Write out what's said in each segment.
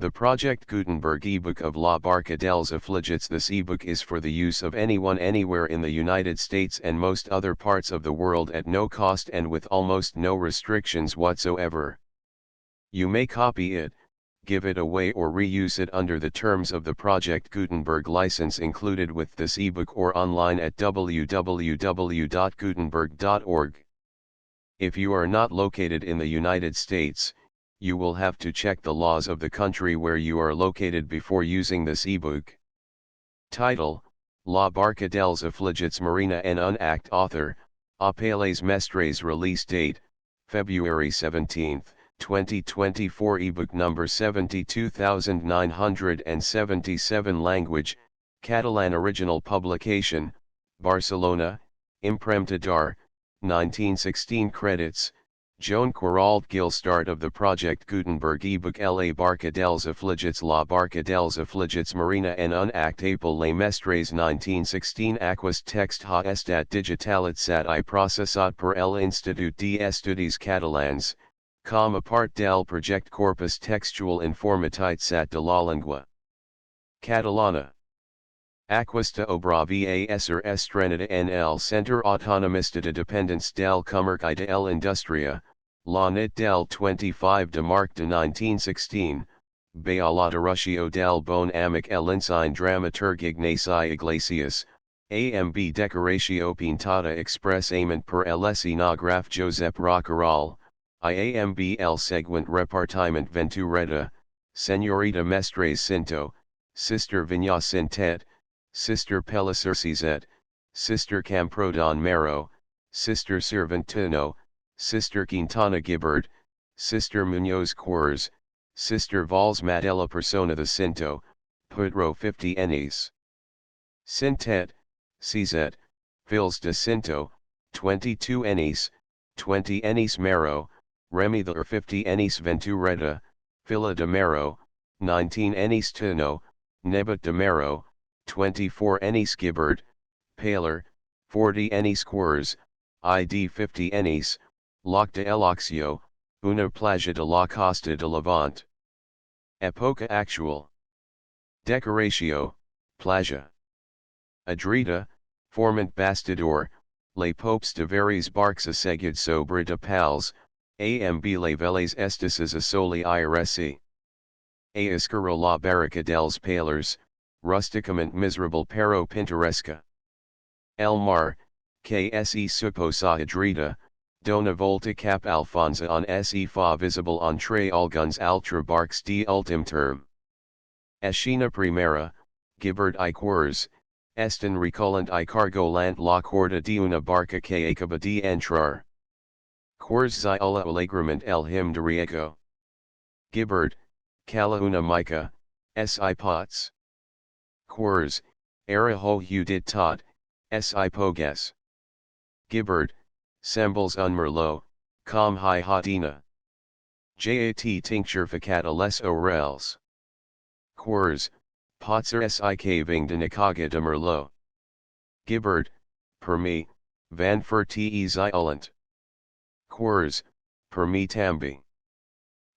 The Project Gutenberg ebook of La Barca dels Afligits. This ebook is for the use of anyone anywhere in the United States and most other parts of the world at no cost and with almost no restrictions whatsoever. You may copy it, give it away or reuse it under the terms of the Project Gutenberg license included with this ebook or online at www.gutenberg.org. If you are not located in the United States, you will have to check the laws of the country where you are located before using this ebook. Title: La Barca dels Afligits Marina and Unact. Author: Apeles Mestres. Release date: February 17, 2024. Ebook number 72977. Language: Catalan. Original publication: Barcelona, Impremta d'Ar, 1916. Credits: Joan Queralt Gil. Start of the Project Gutenberg ebook. La Barca dels Afligits. La Barca dels Afligits Marina en Unact. Apeles Mestres 1916. Aquest text ha estat digitalitzat I processat per el Institut d'Estudis Catalans, com a part del project Corpus Textual Informatitzat de la Llengua Catalana. Aquesta obra va ser estrenada en el Centre Autonomista de Dependence del Comerç I de l'Indústria, la nit del 25 de març de 1916, by a la direcció del bon amic l'ensign dramaturgic Ignaci Iglesias, amb decoració pintada expressament per l'escenògraf Josep Rocaral, amb el següent repartiment: Ventureta, Señorita Mestres Cinto, Sister Vinyá Cintet, Sister Pellicer Cizet, Sister Camprodon Mero, Sister Cervantino, Sister Quintana Gibbard, Sister Muñoz Quers, Sister Valls Madela Persona the Cinto, Putro 50 Enis. Cintet, Cizet, Fils de Cinto, 22 Enis, 20 Enis Mero, Remy the 50 Enis Ventureta, Fila de Mero, 19 Enis Tino, Nebat de Mero, 24 Enis Gibbard, Paler, 40 Enis Quers, ID 50 Enis, Loc de Eloxio, Una Playa de la Costa de Levant. Época Actual. Decoratio, Playa. Adreta, Formant Bastidor, Les Popes de Varies Barques Assegued sobre de Pals, amb les veles estaces a soli irc. A escura la barraca dels Palers, rusticament miserable pero pintoresca. El mar, que se suposa adreta, dona volta cap alfonsa on se fa visible entre alguns altre barques de ultim term. Escena primera, Gibbard I Quers, estan recollant I cargolant la corda de una barca que acaba de entrar. Quers ziola alegrament el him de riego. Gibbard, cala una mica, si pots. Quers, era ho dit tot, si poges. Gibbard, sembles un merlot, com hi hatina. Jat tincture facata les orels. Quers, potser si caving de nicaga de merlot. Gibbard, per me, van fer te ziolant. Quers, per me tambi.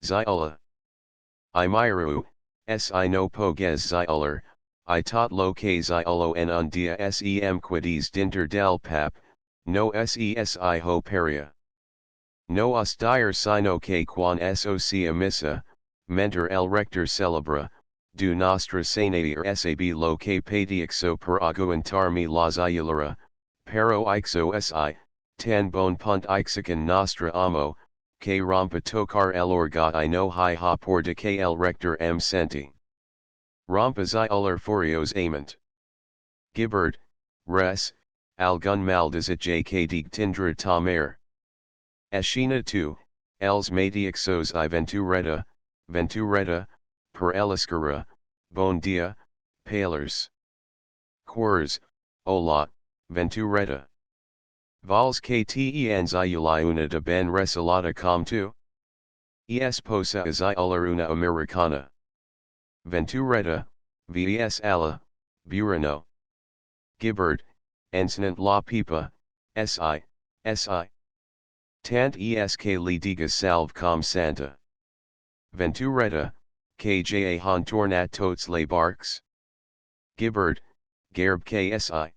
Ziola. I miru, si no poges zioler, I tot lo que ziolo en un dia sem quides dinter del pap, no sesi ho peria. No os dire sino que quan soc missa, mentor el rector celebra, du nostra senator sab lo que pedixo per aguantarme la ziolera, pero ixo si, tan bon punt ixicon nostra amo, que rompa tocar el orga I no hi ha por de que el rector senti. Rompa zioler furios ament. Gibbard, res, algun mal desit que tindra tamer. Escena 2, els mateixos I Ventureta, Ventureta, per eliscura, bon dia, palers. Quers, hola, Ventureta. Vals que te enziuli una de ben resalada com tu? Esposa zioler una americana. Ventureta, ves alla, Burano. Gibbard, ensinant la pipa, si. Tant esk li digas salve com santa. Ventureta, kja han tornat tots les barques. Gibbard, Gerb ksi.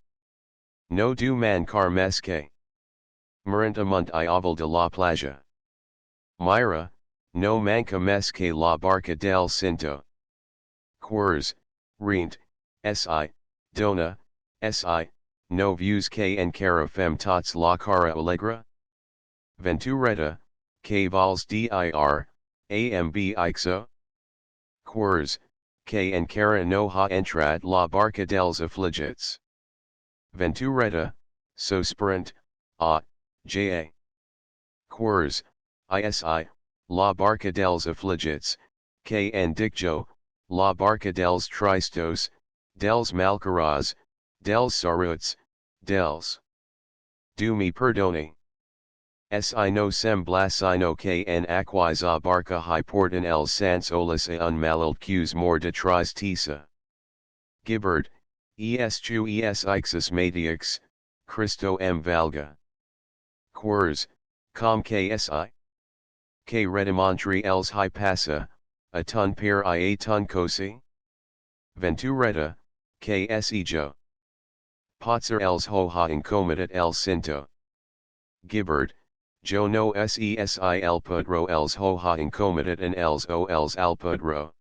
No du man car mesque. Munt I oval de la playa. Myra, no manca mesque la barca del cinto. Quers, rient, si, dona, si, no views que en cara fem tots la cara alegra. Ventureta, que vals dir, amb ixo. Quers, que en cara no ha entrat la barca dels afligits. Ventureta, sospirant, ja. Quers, isi, la barca dels afligits, que en dicjo, la barca dels tristos, dels malcarats, dels saruts, dels. Do me perdone. Si no semblasino que en aquisa barca hi portan els sans olas e un malald qs more de tristesa. Gibbard, tu ixus matiix, Christo m valga. Quers, com ksi. Que redimontri els hi passa, a ton per I a ton cosi? Ventureta, que jo. Potser els ho ha incomodat el cinto. Gibbard, jo no sesi el pudro els ho ha incomodat en els al pudro.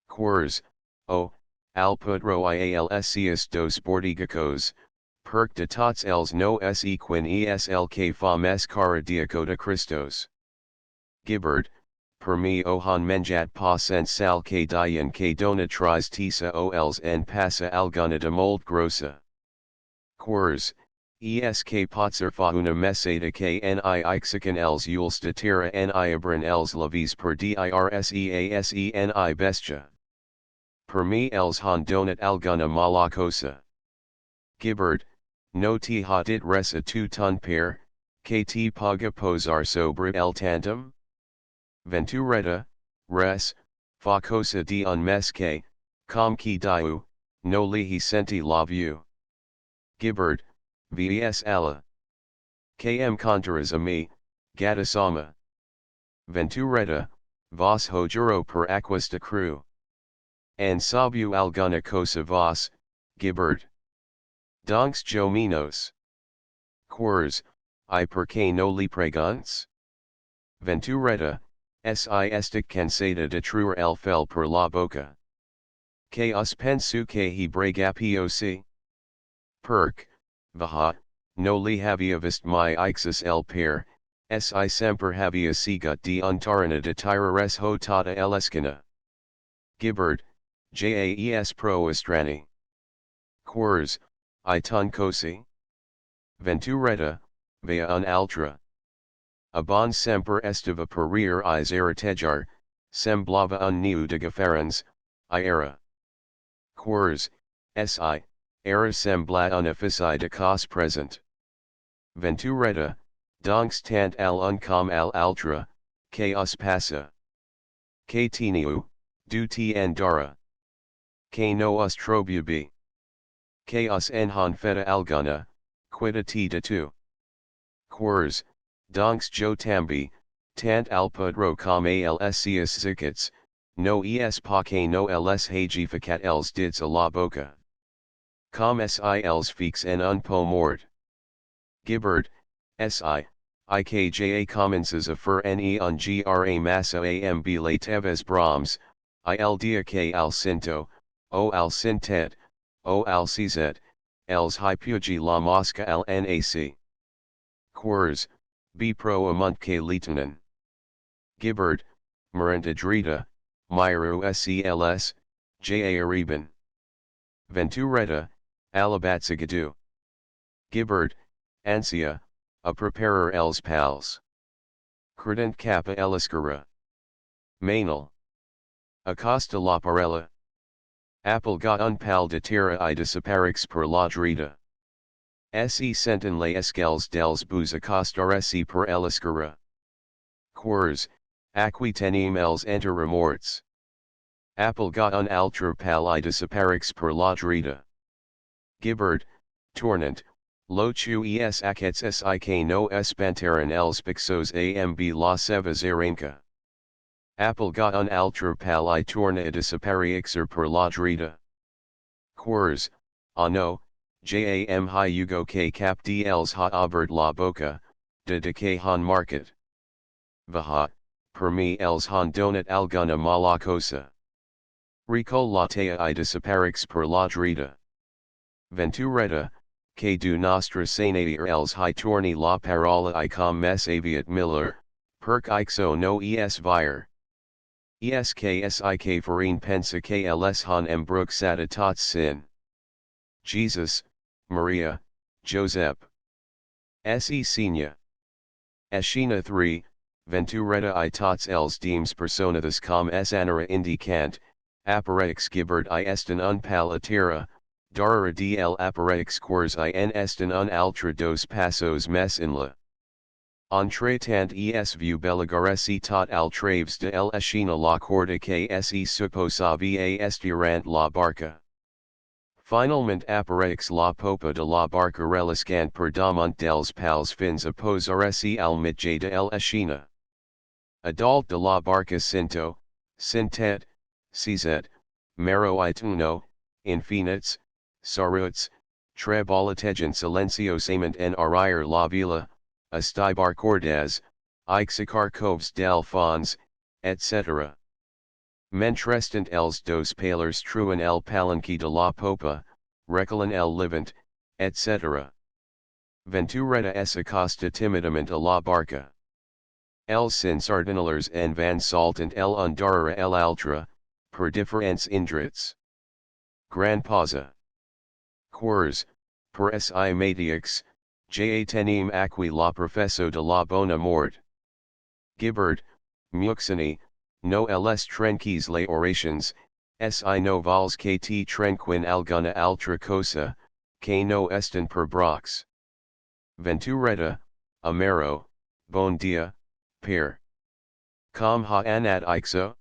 Quers, al pudro ialsius dos bordigacos, perc de tots els no se quin esl que fa mes cara diacoda Christos. Gibbard, per mi han menjat pa sense sal que dian que dona tristesa els en passa alguna de molt grossa. Quers, que potser fa una meseta que ni ixacan els uls de terra ni abran els lavis per dirseaseni bestia. Per mi els han donat alguna mala cosa. Gibbard, no te ha dit res a tu ton per, que te paga posar sobre el tantum? Ventureta, res, fa cosa de un mes que, com que diu, no li senti la view. Gibbard, ves alla. Km contaras a mi, gatasama. Ventureta, vos ho juro per aquas de cru. And sabu alguna cosa vos, Gibbard. Donks jo menos. Quers, I per que no li pregunts? Ventureta, si estic cansada de truer el fel per la boca. Que os pensu que he brega poc? Perc, vaha, no li havia vist mi ixus el per, si semper havia sigut de untarana de tirares ho tata elescana. Gibbard, jas pro estrani. Quers, I ton cosi? Ventureta, vea un altra. Abon semper estava perir is eratejar, semblava un niu de gafarans, era. Quers, si, era sembla un offici de cos present. Ventureta, donks tant al uncom al altra, que os passa. Que teniu, du te andara. Que no os trobubi. Que os enhan feta alguna, quita te de tu. Quers, donks jo tambi, tant al pudro com alsius zikits, no es pa que no els hagificat els dits a la boca. Com si els fix en un po mort. Gibbard, si, ikja commences a fer ne un gra massa amb les teves broms, il dia que al cinto, al cintet, al cizet, els hi pugi la mosca al nac. Quers, b pro amunt que lieutenant. Gibbard, Marantadrita, Myru sels, ja Ariban. Ventureta, Alabatsagadu. Gibbard, Ansia, a preparer els pals. Credent kappa eliscara. Manal. Acosta la parella. Apple got un pal de terra I desaparix per la drita. Se senten les esquels dels bus acostar se per eliscara. Quers, aqui tenim els enterremorts. Apple got un altre pal I desaparix per la drita. Gibbard, tornant, lo chu es aquests sik no espantaren els pixos amb la seva zarenca. Apelga un altra pali torna a disapparixer per la drita. Quers, no, jam hi Hugo k cap dls ha abert la boca, de que han market. Vaha, per me els han donat alguna mala cosa. Recol latea I disapparix per la drita. Ventureta, que du nostra sanair els hi torni la parola I com mes aviat miller, perc ixo no es vire. Esksik farine pensa que ls han embruxata tots sin. Jesus, Maria, Joseph. Se Sina. Eschina 3, Ventureta I tots els deems personatus com s anara indicant, apparetix gibert I estin un palatera, darara dl apparetix quers I n estin un altra dos passos mes in la. Entretant es vu beligaresi tot altraves de el eschina la corda que se supposava estirant la barca. Finalment apparetix la popa de la barca reliscant per damunt dels pals fins a posaresi al mitjà de el eschina. Adalt de la barca cinto, cintet, cizet, mero ituno, infinits, saruts, trebolitegen silenciosament en arrière la vila, estibar cordes, ixacar coves del fons, etc. Mentrestant els dos palers truen el palanqui de la popa, reculen el levant, etc. Ventureta es acosta timidament a la barca. Els sardinalers en van saltant el undarara el altra, per differents indrets. Gran pausa. Quers, per si mateix, ja tenim aquí la professo de la bona mort. Gibert, Muxini, no els trenquis les orations, si no vols que te trenquin alguna altra cosa, que no estin per brox. Ventureta, Amaro, bon dia, per. Com ha anat ixo?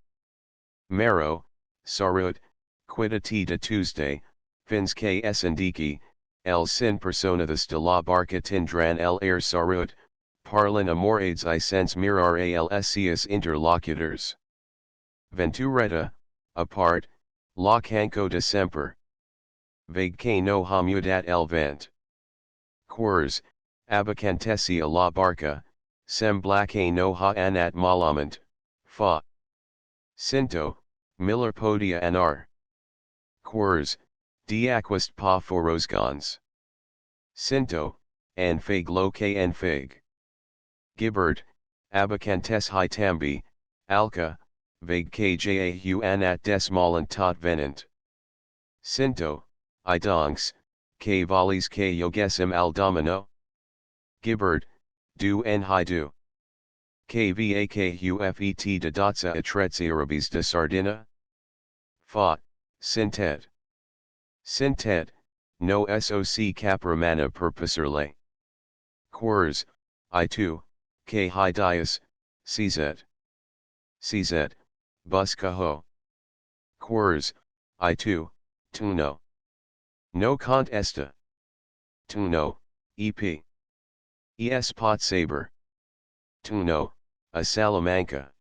Maro, sarut, quidati de Tuesday, fins que esindiki, el sin personatus de la barca tindran el air sarut, parlen amorades I sense mirar als seus interlocutors. Ventureta, apart, la canco de semper. Vague que no hamudat el vent. Quers, abacantesi a la barca, sembla que no ha anat malament, fa. Cinto, miller podia anar. Quers, diaquist pa forosgans. Cinto, en fig lo que en fig. Gibert, abacantes hi tambi, alca, vague que jahu anat desmalent tot venant. Cinto, idonks, que volis que yogesem al domino? Gibert, du en hi du. Kvakufet de dotsa atretzirabis de sardina? Fa, sintet. Sintet, no soc capramana purposerle. Quers, I2, que hi dias, czet. Czet, busca ho. Quers, I2, tuno. No cont esta. Tuno, ep. Es pot saber. Tuno, a Salamanca.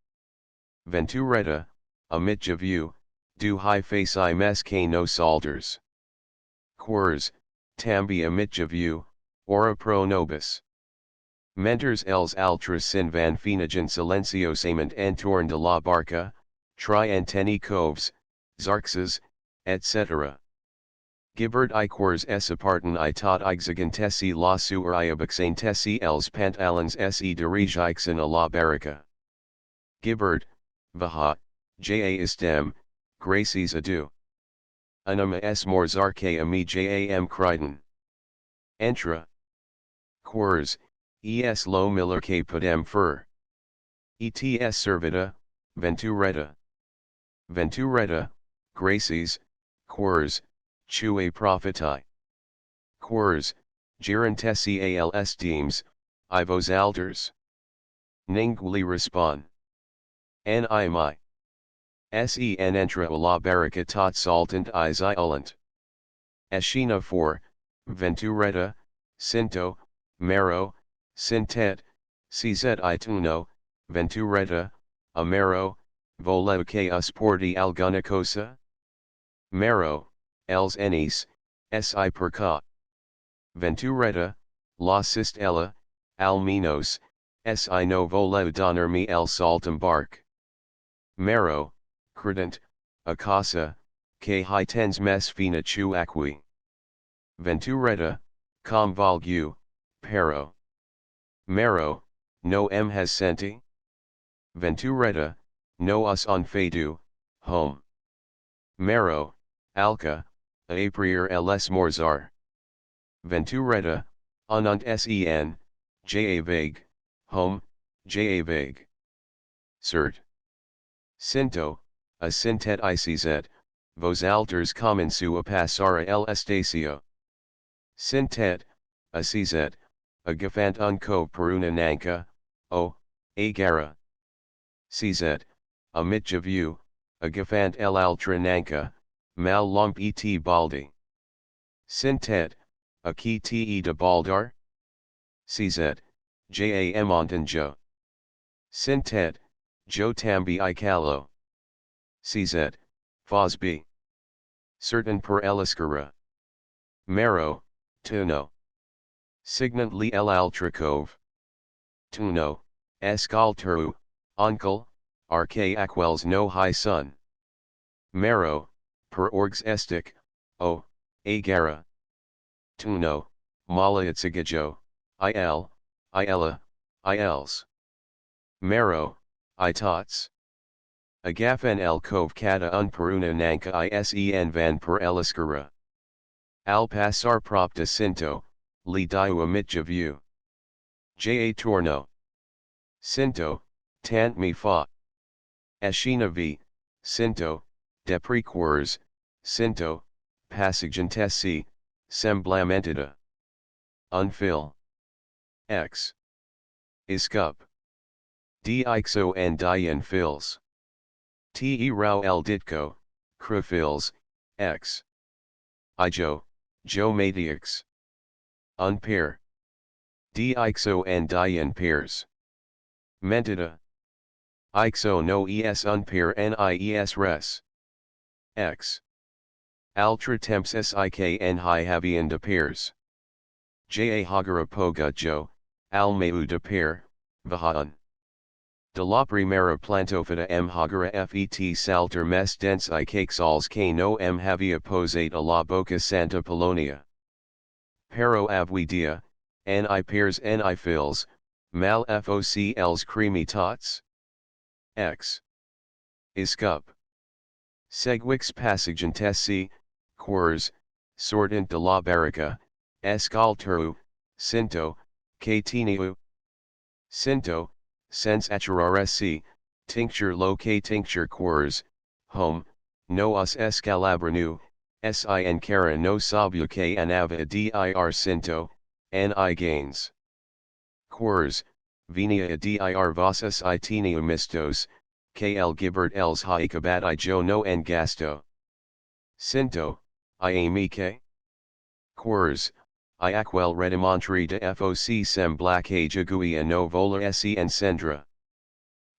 Ventureta, a mitjavu, du hi face I mes que no salters. Quers, tambi a mitjavu, ora pro nobis. Mentors els altras sin van finigen silenciosament entorn de la barca, tri anteni coves, zarxes, etc. Gibert I quers es aparten I tot exigentesi la suer I abaxantesi els pantalons se dirigixen a la barca. Gibert, vaha, ja istem, gracies adu. Anima es morzarque ami jam criden. Entra. Quers, es lo miller que podem fer. Ets servita, Ventureta. Ventureta, gracies, quers, chue profiti. Quers, girantesi als deems, I vos alters. Ninguli respond. N I mi. Sen entra a la barca tot saltant is iolent. Eschina 4, Ventureta, Cinto, Mero, Cintet, Czet ituno, Ventureta, Amaro, voleu que us porti alguna cosa? Mero, els enis, si perca. Ventureta, la cistella, almenos, si no voleu donarmi el saltem barc. Mero, credent, a casa, que hi tens mes fina chu acqui. Ventureta, com valgu, pero. Mero, no has senti? Ventureta, no us on fedu, home. Mero, alca, aprier els morzar. Ventureta, anunt sen, ja vague, home, ja vague. Cert. Cinto, a cintet icz, vos alters comensu a passar el estacio. Cintet, a cz, a gafant unco per una nanca, o, a gara. Cz, a mitja view, a gafant el altra nanca, mal lomp et baldi. Cintet, a ki te de baldar? Cz, jam ontanjo. Cintet, jo tambi I calo. Cz, fosb. Certain per eliscara. Mero, tuno. Signantly el altracove. Tuno, escalteru, uncle, arque aquels no high sun. Mero, per orgs estic, o, agara. Tuno, mala itzigajo, il, illa, ils. Mero, I tots. Agafen el cove cata un peruna nanca isen van per eliscara. Al passar propta cinto, li diu mitja view. Ja torno. Cinto, tant mi fa. Eschina v, cinto, deprequors, cinto, passagentesi, semblamentida. Unfill. X. Iscup. Dixo and dien fills. Te rau el ditco, crufils, x. Ijo, jo matix. Unpair. Dixo and dien pairs. Mentida. Ixo no es unpair nies res. X. Altra temps sikn hi havian de pairs. Ja hagara poga jo, al meu de pair, vahaan. De la primera plantofita hagara fet salter mes dens I cakes que no havia posate a la boca Santa Polonia. Pero avui dia, ni pairs ni fills, mal foc els creamy tots? X. Iscup. Seguix passagentesi, quers, sortent de la barca, escalteru, cinto, que teniu. Cinto, sens achararesi, tincture lo que tincture quers, home, no us escalabranu, sin cara no sabu que anava dir cinto, ni gains. Quers, venia dir vosas iteniu mistos, que el gibert els haikabat I jo no en gasto. Cinto, I amique. Quers, I aquel redimontri de foc sem black jagui and no vola se en sendra.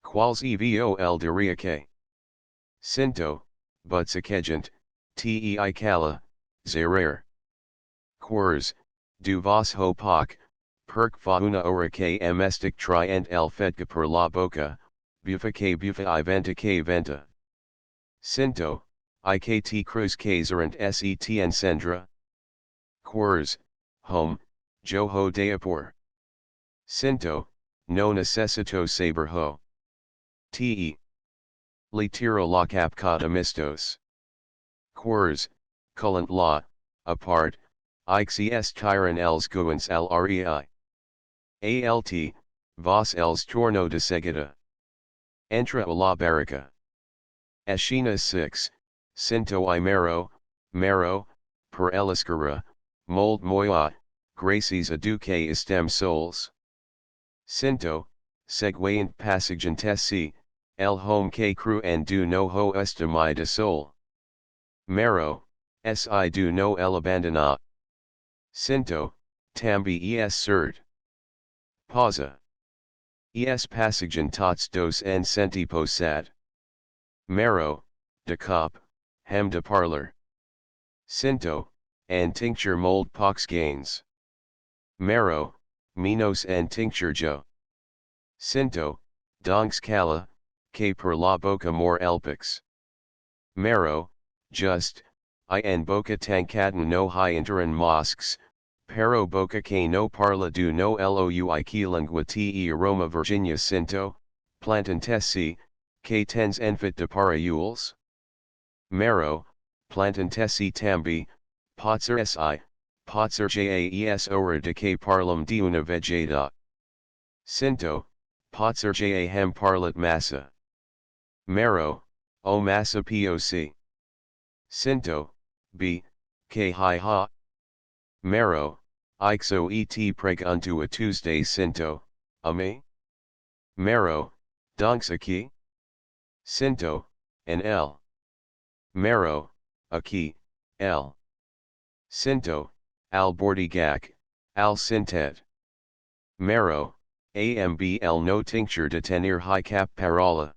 Quals evo el diriaque. Cinto, but secegent, tei cala, zerer. Quers, du vos ho poc, perc fauna ora que emestic trient el fedca per la boca, bufa I venta que venta. Cinto, ikt cruz que zerent set en sendra. Quers, home, jo ho deapor. Cinto, no necessito saber ho. Te. Litero la capcata mistos. Quers, cullant la, apart, ixes tyran els guens al rei. Alt, vos els torno de seguida. Entra a la barca. Eschina 6, cinto I mero, per eliscara, mold moya, gracies a duque istem soles. Cinto, seguent passagentesi, el home que cru and do no ho estimai de sol. Mero, si do no el abandona. Cinto, tambi es cert. Pausa. Es passagent tots dos en senti posad. Marrow, de cop, hem de parlor. Cinto, and tincture mold pox gains. Marrow, minos and tincture jo. Cinto, donks cala, que per la boca more elpix. Marrow, just, I en boca tancatan no hi interan mosques, pero boca que no parla du no loi que lingua te aroma Virginia cinto, plantantesi, que tens enfit de para yules. Marrow, plantantesi tambi, potser si, potser jas ora de que parlam de una vegeta. Cinto, potser ja hem parlat massa. Marrow, o massa poc. Cinto, b, que hi ha. Marrow, ixo et preg unto a Tuesday cinto, a me. Marrow, donks aquí. Cinto, an L. Marrow, aquí, L. Cinto, al bordigak, al cintet. Marrow, ambl no tincture de tenir high cap parola.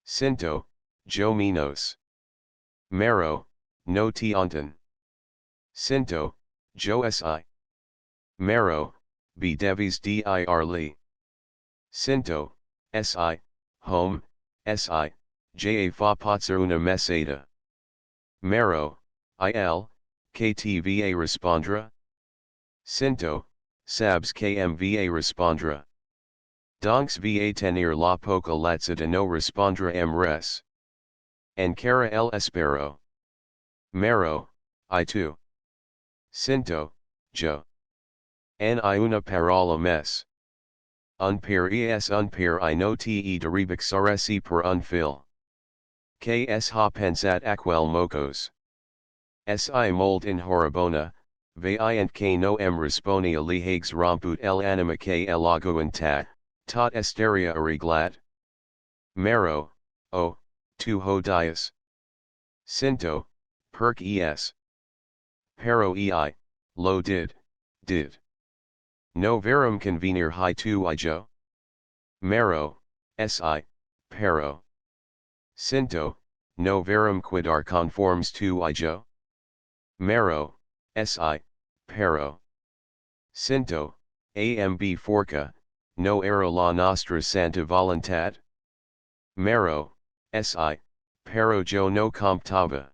Cinto, jo minos. Marrow, no tionton. Cinto, jo si. Marrow, b devis dir li. Cinto, si, home, si, ja fa potser una meseta. Marrow, il, ktva respondra. Cinto, sabs kmva respondra. Donks va tenir la poca latza de no respondra m res. Encara el espero. Marrow, I too. Cinto, jo. En I una parola mes. Unper es unper I no te deribix rsi per unfil. Ks ha pensat aquel mocos. Si mold in horibona, vai and k no m responia lihags romput el anima k elagoan tot esteria ariglat. Marrow, o, tu ho dias. Cinto, perc es. Pero ei, lo did. No verum convenir hi tu ijo. Marrow, si, pero. Cinto, no verum quidar conforms tu ijo. Marrow, si, pero. Cinto, amb forca, no era la nostra santa voluntat. Marrow, si, pero jo no comptava.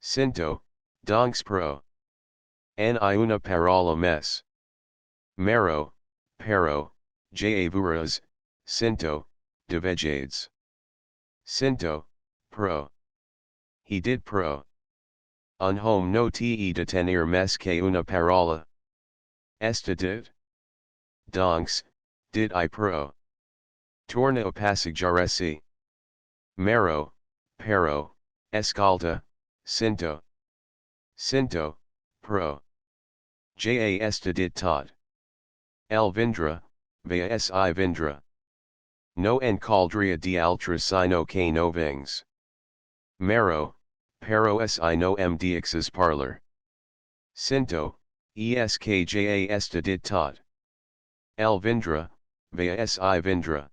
Cinto, donks pro. En I una parola mes. Marrow, pero, javuras, cinto, de vegades. Cinto, pro. He did pro. Un home no te detenir mes que una parola. Esta did? Donks, did I pro. Torna o passagiaresi. Marrow, pero, escalta, cinto. Cinto, pro. Ja esta did tot. El vindra, via si vindra. No en caldria de altra sino que no vings. Marrow, pero si no m dixes parlor. Cinto, eskja esta did tot. El vindra, via si vindra.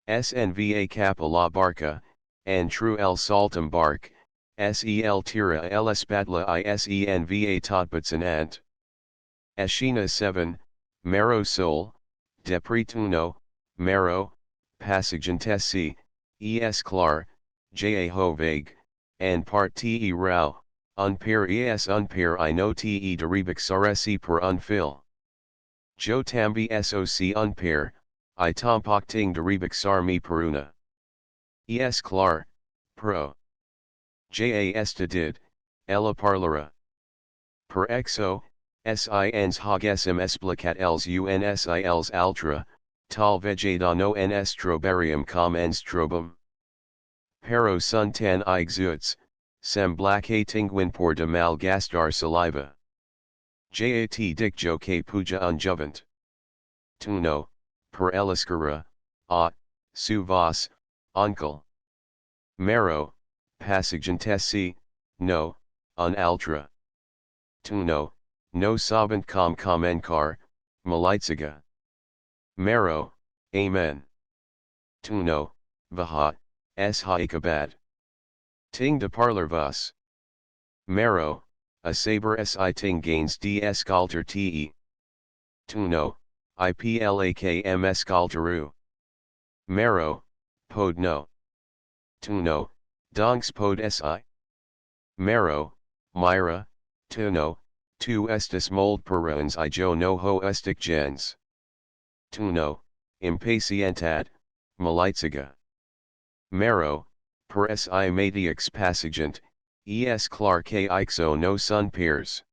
Snva capa la barca, and true el saltum bark, sel tira el espatla isenva totbutsen ant. Eschina 7, Marrow sol, deprituno, Marrow, passagentesi, es clar, ja ho vague, and part te rau, unper es unper I no te deribix rsi per unfil. Jo tambi soc unper, I tampoc ting deribix mi peruna. Es clar, pro. Ja esta did, ella parlara. Per exo, sins hog sm explicat els unsils altra, tal vegeta no en stroberium com en strobum. Pero sun tan exuits, sem blaque tinguin por de mal gastar saliva. Jat dicjo que puja unjuvant. Tuno, per eliscura, su vas, uncle. Marrow, passagentesi, no, un altra. Tuno, no sabent com comencar, malitziga. Marrow, amen. Tuno, vaha, S haikabat. Ting de parlervus. Mero, a saber si ting gains d escalter te. Tuno, iplakm escalteru. Mero, pod no. Tuno, donks pod si. Mero, myra, tuno, tu estis mold peruans I jo no ho estic gens. Tuno, impacientad, malitziga. Mero, per si matix passagent, es clar que ixo no sun peers.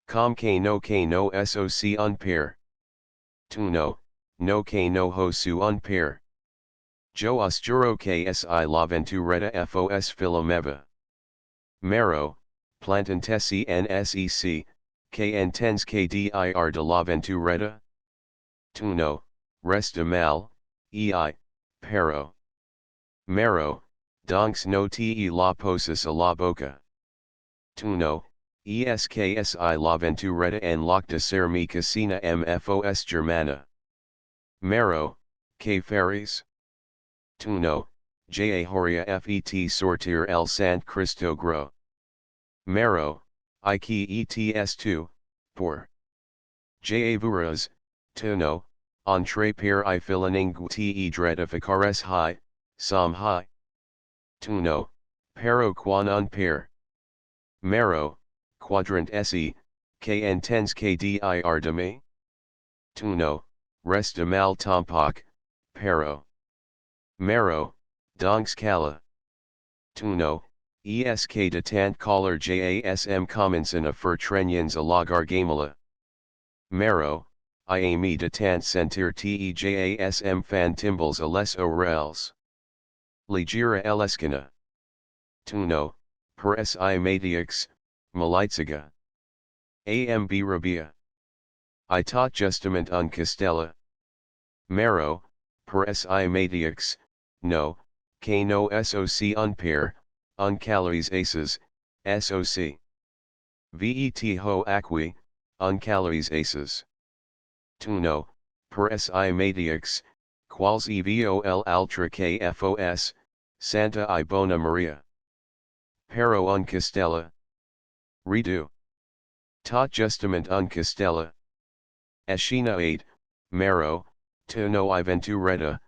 Com que no soc unpair. Tuno, no que no ho su unpair. Jo osturo que si la ventureta fos filomeva. Mero, plantantesi nsec, kn tens kdir de la ventureta. Tuno, resta mal, ei, pero. Mero, donks no te la poses a la boca. Tuno, esksi la ventureta en loc de ser mi casina mfos germana. Mero, que ferries? Tuno, ja horia fet sortir el Sant Cristo gro. Mero, Ike ets2, por. Ja vuras, tuno, entre per I filaningu te dretificares hi, som hi. Tuno, pero quan un per. Mero, quadrant se, kn tens kdir de me. Tuno, resta mal tampoc, pero. Mero, donks cala. Tuno, esk de tant caller jasm commenson a fertrenians a la gargamela. Mero, iame de tant sentir te jasm fan timbles a les orels. Ligira eleskina. Tuno, per si matix, malitziga. Amb rabia. I tot justament un castella. Mero, per si matix, no, que no soc unpair, uncalories aces, soc. Vet ho aqui, uncalories aces. Tuno, per si matix, quals evol altra kfos, Santa I bona Maria. Pero un castella. Redo. Tot justament un castella. Eschina 8, Mero, tuno I ventureta,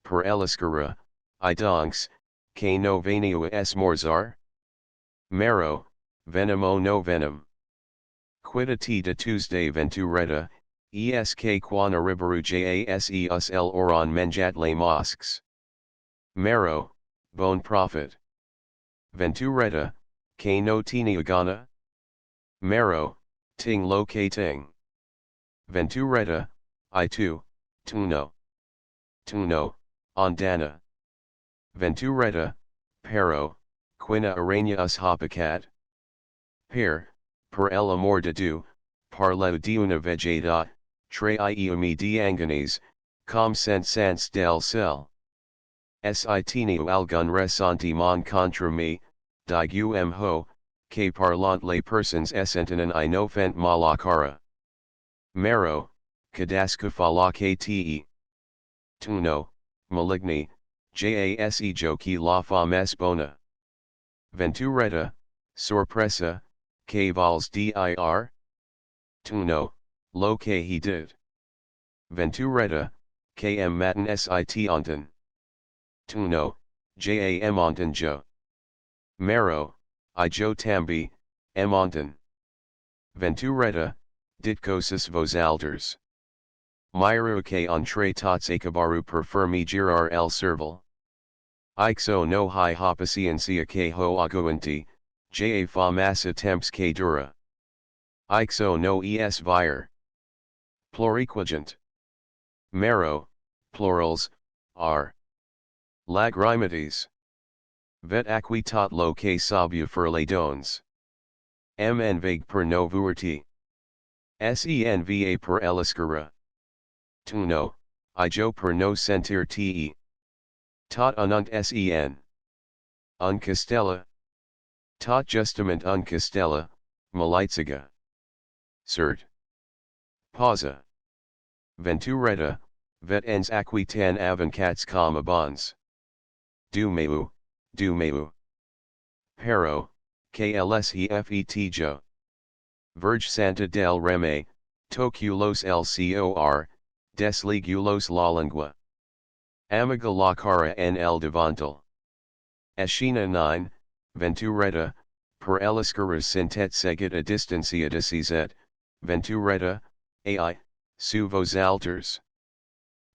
per eliscara, I donks, que no venio es morzar? Mero, venom o no venom. Quita t de Tuesday ventureta, esk quan arribaru jase us el oron menjat les mosques. Mero, bon prophet. Ventureta, que no tiene gana? Mero, ting lo que ting. Ventureta, I tu, tuno. Tuno, ondana. Ventureta, pero, quina arena us hopicat. Per el amor de Dieu, parleu d'una vegada, tre iumi d'anganes, com sans del cel. Si tenio algun ressentiment contre me, digum ho, que parlant les personnes essentinan inofent malacara. Mero, cadascu fa la que te. Tuno, maligni, jase jo que la femme es bona. Ventureta, sorpresa, que vals dir? Tuno, lo que he did. Ventureta, km matin sit onten. Tuno, jam onten jo. Mero, I jo tambi, onten. Ventureta, ditcosis vos alters. Myru que entre tots acabaru per fermi girar el cerval. Ixo no hi hopaciencia que ho aguanti, ja fa massa temps que dura. Ixo no es vir. Pluriquagent. Mero, plurals, are. Lagrimates. Vet acqui tot lo que sabia fer les dons. Mn vague per no vuerti. Senva per eliscara. Tuno, I jo per no sentir te. Tot ununt sen. Un castella. Tot justament un castella, malitziga. Cert. Pausa. Ventureta, vet ens acqui tan avancats com abans. Dumeu, Dumeu. Pero, klshefet jo. Verge Santa del Reme, Toculos lcor, Desligulos la lengua. Amiga la cara en el devantal. Escena 9, Ventureta, per eliscaras sintet seguit a distancia de cz, Ventureta, ai, su vos alters.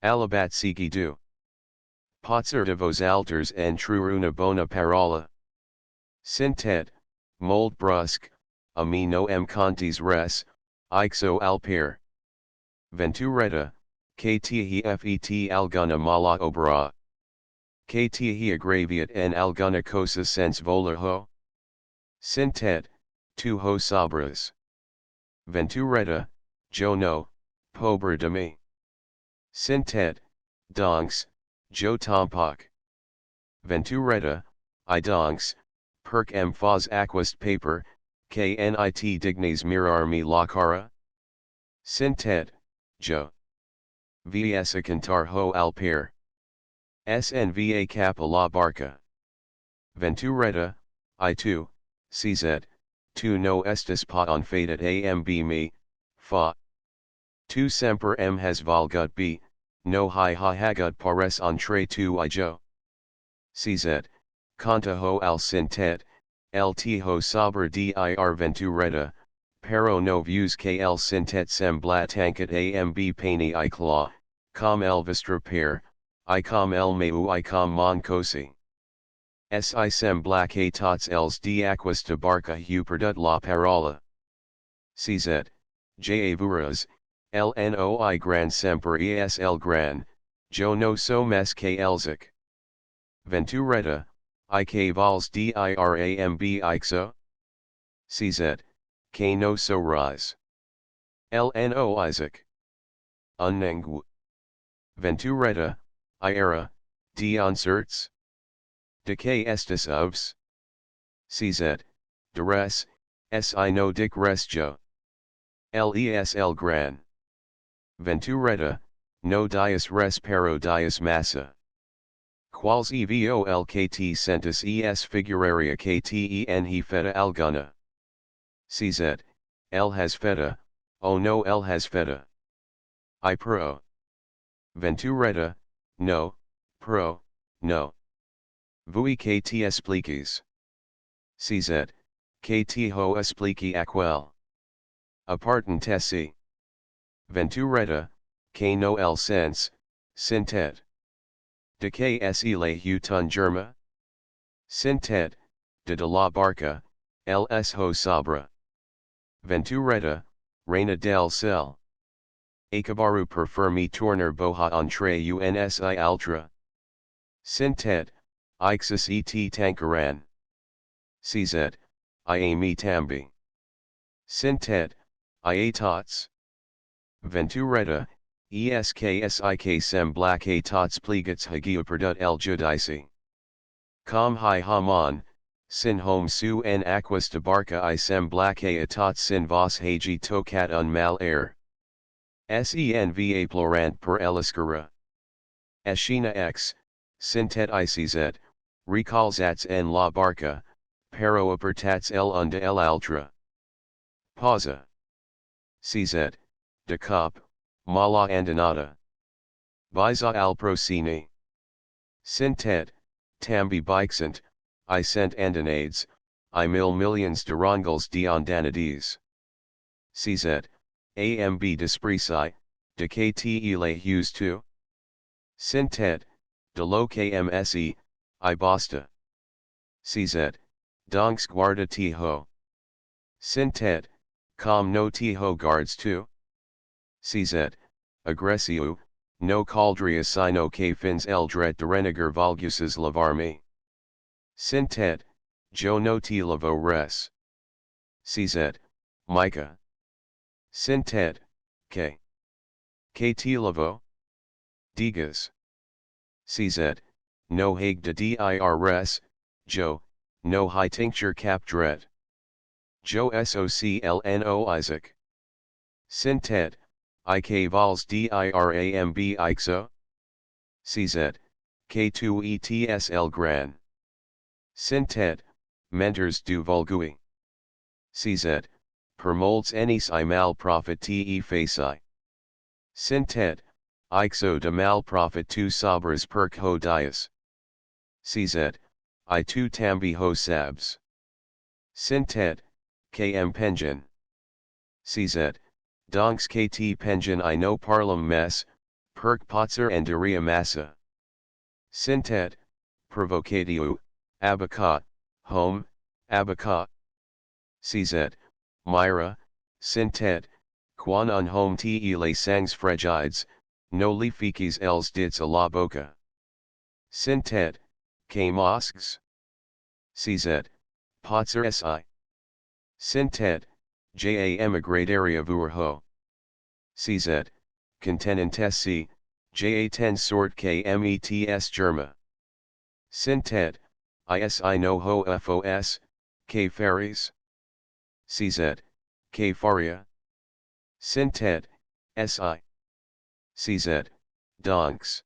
Alabat sigi du. Potser de vos alters en true una bona parola. Sintet, mold brusque, a mi no em contis res, ixo alper. Ventureta, ktefet alguna mala obra. Kte agraviat en alguna cosa sens voler ho? Sintet, tu ho sabras. Ventureta, jo no, pobre de mi. Sintet, donks, jo tampoc. Ventureta, I donks, perc em faz aquast paper, knit dignes mirar mi la cara? Sintet, jo. Vs a cantar ho alper. Snva capa la barca. Ventureta, I too, cz, tu no estis pa on fadet amb me, fa. Tu semper m has valgut b, no hi ha hagut pares entre tu I jo. Cz, canta ho al sintet, lt ho saber dir ventureta, pero no views kl sintet semblat tanket amb pani I claw, com el vistraper, I com el meu I com mon cosi. Si semblac a tots els de aquesta barca hu perdut la parola. Cz, ja vuras, lnoi gran semper esl gran, jo no so mes que elzic. Ventureta, I que vals diramb ixo? Cz, que no so rise. Lno Isaac. Unnengu. Ventureta, I era, dion certs? De que estis obs? Cz, de res, si no dic res jo. Lesl gran. Ventureta, no dias res pero dias massa. Quals evol centus es figuraria kten he feta alguna. Cz, el has feta, o no el has feta. I pro. Ventureta, no, pro, no. Vui kt expliques. Cz, kt ho expliqui aquel. Apartentesi. Ventureta, que no el sense, sintet. De que se le hu ton germa? Sintet, de la barca, ls ho sabra. Ventureta, reina del cel. Acabaru per fermi torner boha entre unsi altra. Sintet, ixus et tankaran. Cz, I me tambi. Sintet, I tots. Ventureta, esksik semblac a tots plegats hagia perdut el judici. Com hi hamon, sin home su en aquas de barca I semblac a tots sin vos hagi tocat un mal air. Senva plorant per eliscara. Escena x, sintet icz, recalsats en la barca, pero apertats el unda el altra. Pausa. Cz, de cop, mala andinata. Biza al procine. Sintet, tambi bixent, I sent andinades, I millions de rongles de andanades. Cz, amb despreci, de kte le hus tu? Sintet, de lo kmse, I basta. Cz, donks guarda tiho. Sintet, com no tiho guards tu? Cz, aggressiu, no caldria sino que fins el dret de renegar valguses lavarme. Sintet, jo no te lavo res. Cz, mica. Sintet, que te lavo? Digas. Cz, no haig de dir res, jo, no hi tincture cap dret. Jo soclno Isaac. Sintet, I que vals diramb ixo? Cz, K2 ETSL Gran. Sintet, Mentors du Vulgui. CZ, Permolds enis I mal profit te faci. Sintet, Ixo de mal profit tu sabres perk ho dias. CZ, I tu tambi ho sabs. Sintet, KM Pension. CZ, Donks KT Pension I no parlem mess, perk potser and daria massa. Sintet, Provocatio, Abacat, Home, Abacat. CZ, Myra, Sintet, Quan un home te les sangs fregides, no lifiques els dits a la boca. Sintet, K mosques. CZ, Potser si. Sintet, Ja emigradaria vuerho. CZ, Contenentesi, Ja 10 sort kmets germa. Sintet, Isi no ho fos, K ferries. CZ, K faria. Sintet, Si. CZ, Donks.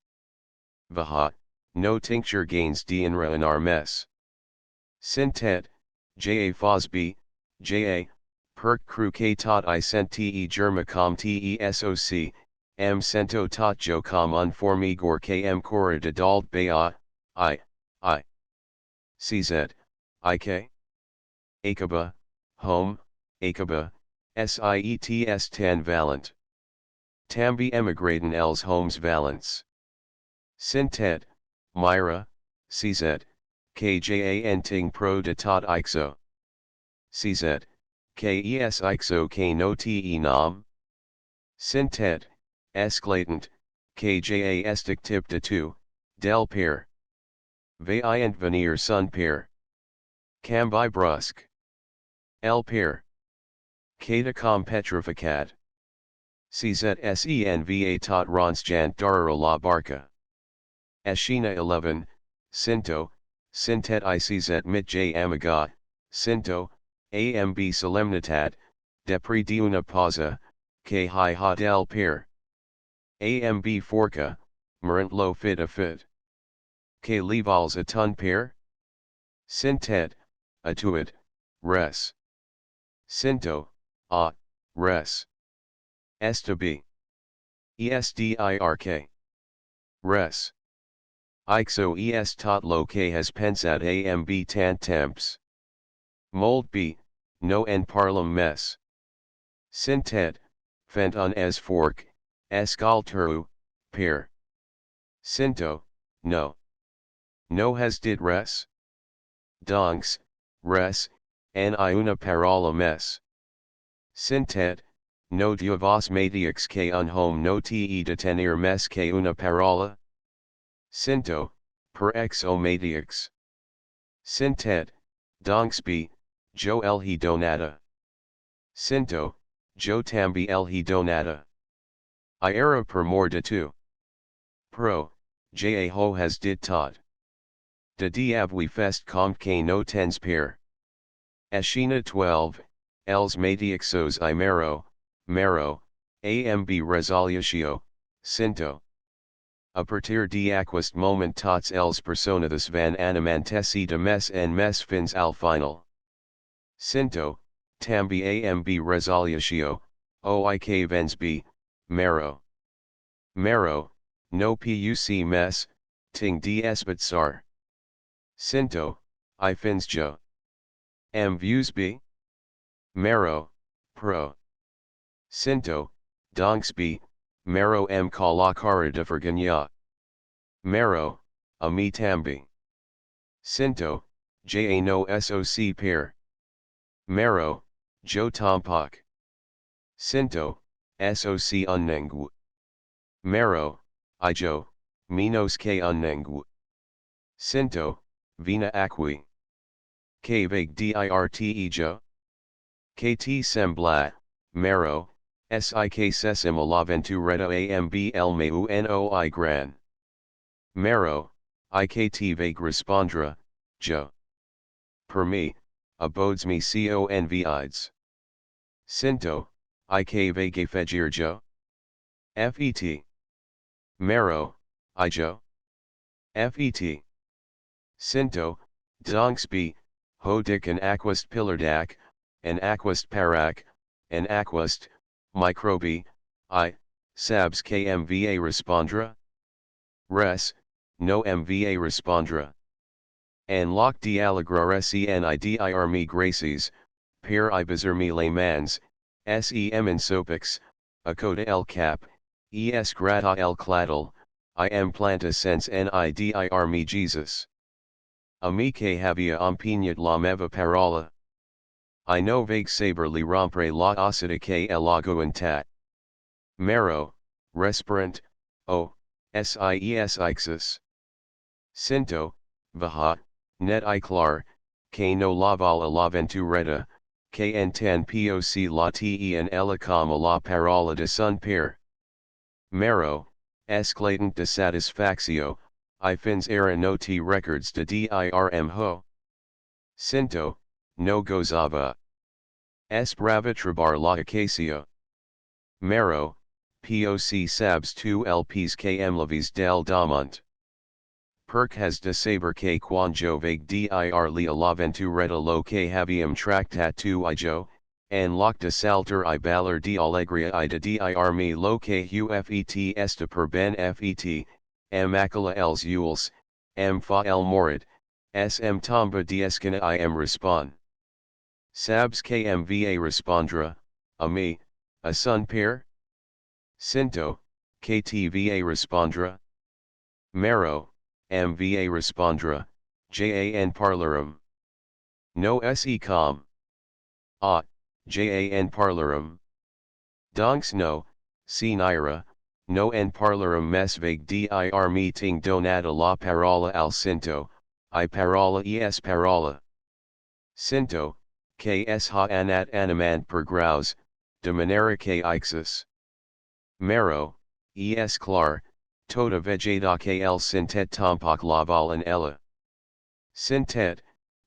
Vaha, no tincture gains dienra in our mess. Sintet, Ja Fosby, Ja, perk crew K tot I sent te germacom te soc, m cento tot jo com un formigor km cora de dald ba, I. CZ, Ik. Akaba, home, Akaba, siets 10 valent. Tambi emigraten els homes valents. Sintet, Myra, CZ, KJAN ting pro de tot Ixo. CZ, KES Ixo K no te nam. Sintet, Esclatant, KJA estic tip de 2, del pier. Vaillant venir sun pier. Cambi brusque. El pier. Cata com petrificat. CZSENVA tot ronsjant darara la barca. Eschina 11, Cinto, Sintet ICZ mit J amiga, Cinto, AMB solemnitat, depri di una pausa, K hi ha del pier. AMB forca, Morant lo fit a fit. K levals a ton pier? Sintet, atuit, res. Cinto, res. Estabi. ESDIRK. Res. Ixo es tot lo que has pensat amb tant temps. Mold b, no en parlem mes. Sintet, fent un es fork, escalturu, pier. Cinto, no. No has did res? Donks, res, en I una parola mes. Sintet, no de vos matix que un home no te detenir mes que una parola? Cinto, per exo matix. Sintet, donksby, jo elhi donata. Cinto, jo tambi elhi donata. I era per more de tu. Pro, ja ho has did tot. De diab we fest compt que no tens per. Eschina 12, els matixos I mero, amb resolucio, cinto. A partir de aquest moment tots els personados van animantesi de mes en mes fins al final. Cinto, tambi amb resolucio, oik vens b, mero. Mero, no puc mes, ting despatsar. Cinto, I fins jo. M views b? Mero, pro. Cinto, donks b, mero m calacara de verganya. Mero, a mi tambi. Cinto, ja no soc pair. Mero, jo tampak. Cinto, soc unnengu. Mero, I jo, minos que unnengu. Cinto, vina aqui. Que vague dirte jo? KT sembla, mero, sik sesim alaventureta amb el meu noi gran. Mero, ikt vague respondra, jo. Per me, abodes me convides. Cinto, ik vague fegir jo? Fet. Mero, I jo. Fet. Sinto, Dongsby, Hodik and Aquist Pilardak, and Aquist Parak, and Aquist, Microbi, Sabs KMVA Respondra. Res, no MVA Respondra. En loc de alegrar senidir me gracies, per ibizar me les mans, sem en sopix, acoda el cap, es grata el cladel, im planta sens nidir me Jesus. A mi que havia empeñat la meva parola. I no vague saber li rompre la osita que el aguantat. Mero, respirant, sies ixus. Sinto, vaha, net I clar, que no laval a la ventureta, que enten poc la te en elicam a la parola de son pere. Mero, esclatant de satisfaccio, I fins era no te records de dirm ho. Sinto, no gozava. Esprava trabar la acacia. Mero, poc sabs 2 lps km levis del damont. Perc has de saber que quanjo vague dir li a la ventureta lo que haviam tractat tu ijo, en loc de salter I baller de alegria I de dir me lo que hu fet esta per ben fet, macula els ules, fa el morid, sm tomba de escana im respond. Sabs kmva respondra, a me, a son pair? Sinto, ktva respondra. Mero, mva respondra, jan parlerum. No se com. Jan parlerum. Donks no, si nira, no en parlerum mes vague dir meeting donata la parola al sinto, I parola es parola. Sinto, ks ha anat animant per graus, de manera que ixus. Mero, es clar, tota vegeta que el sintet tampoc laval en ella. Sintet,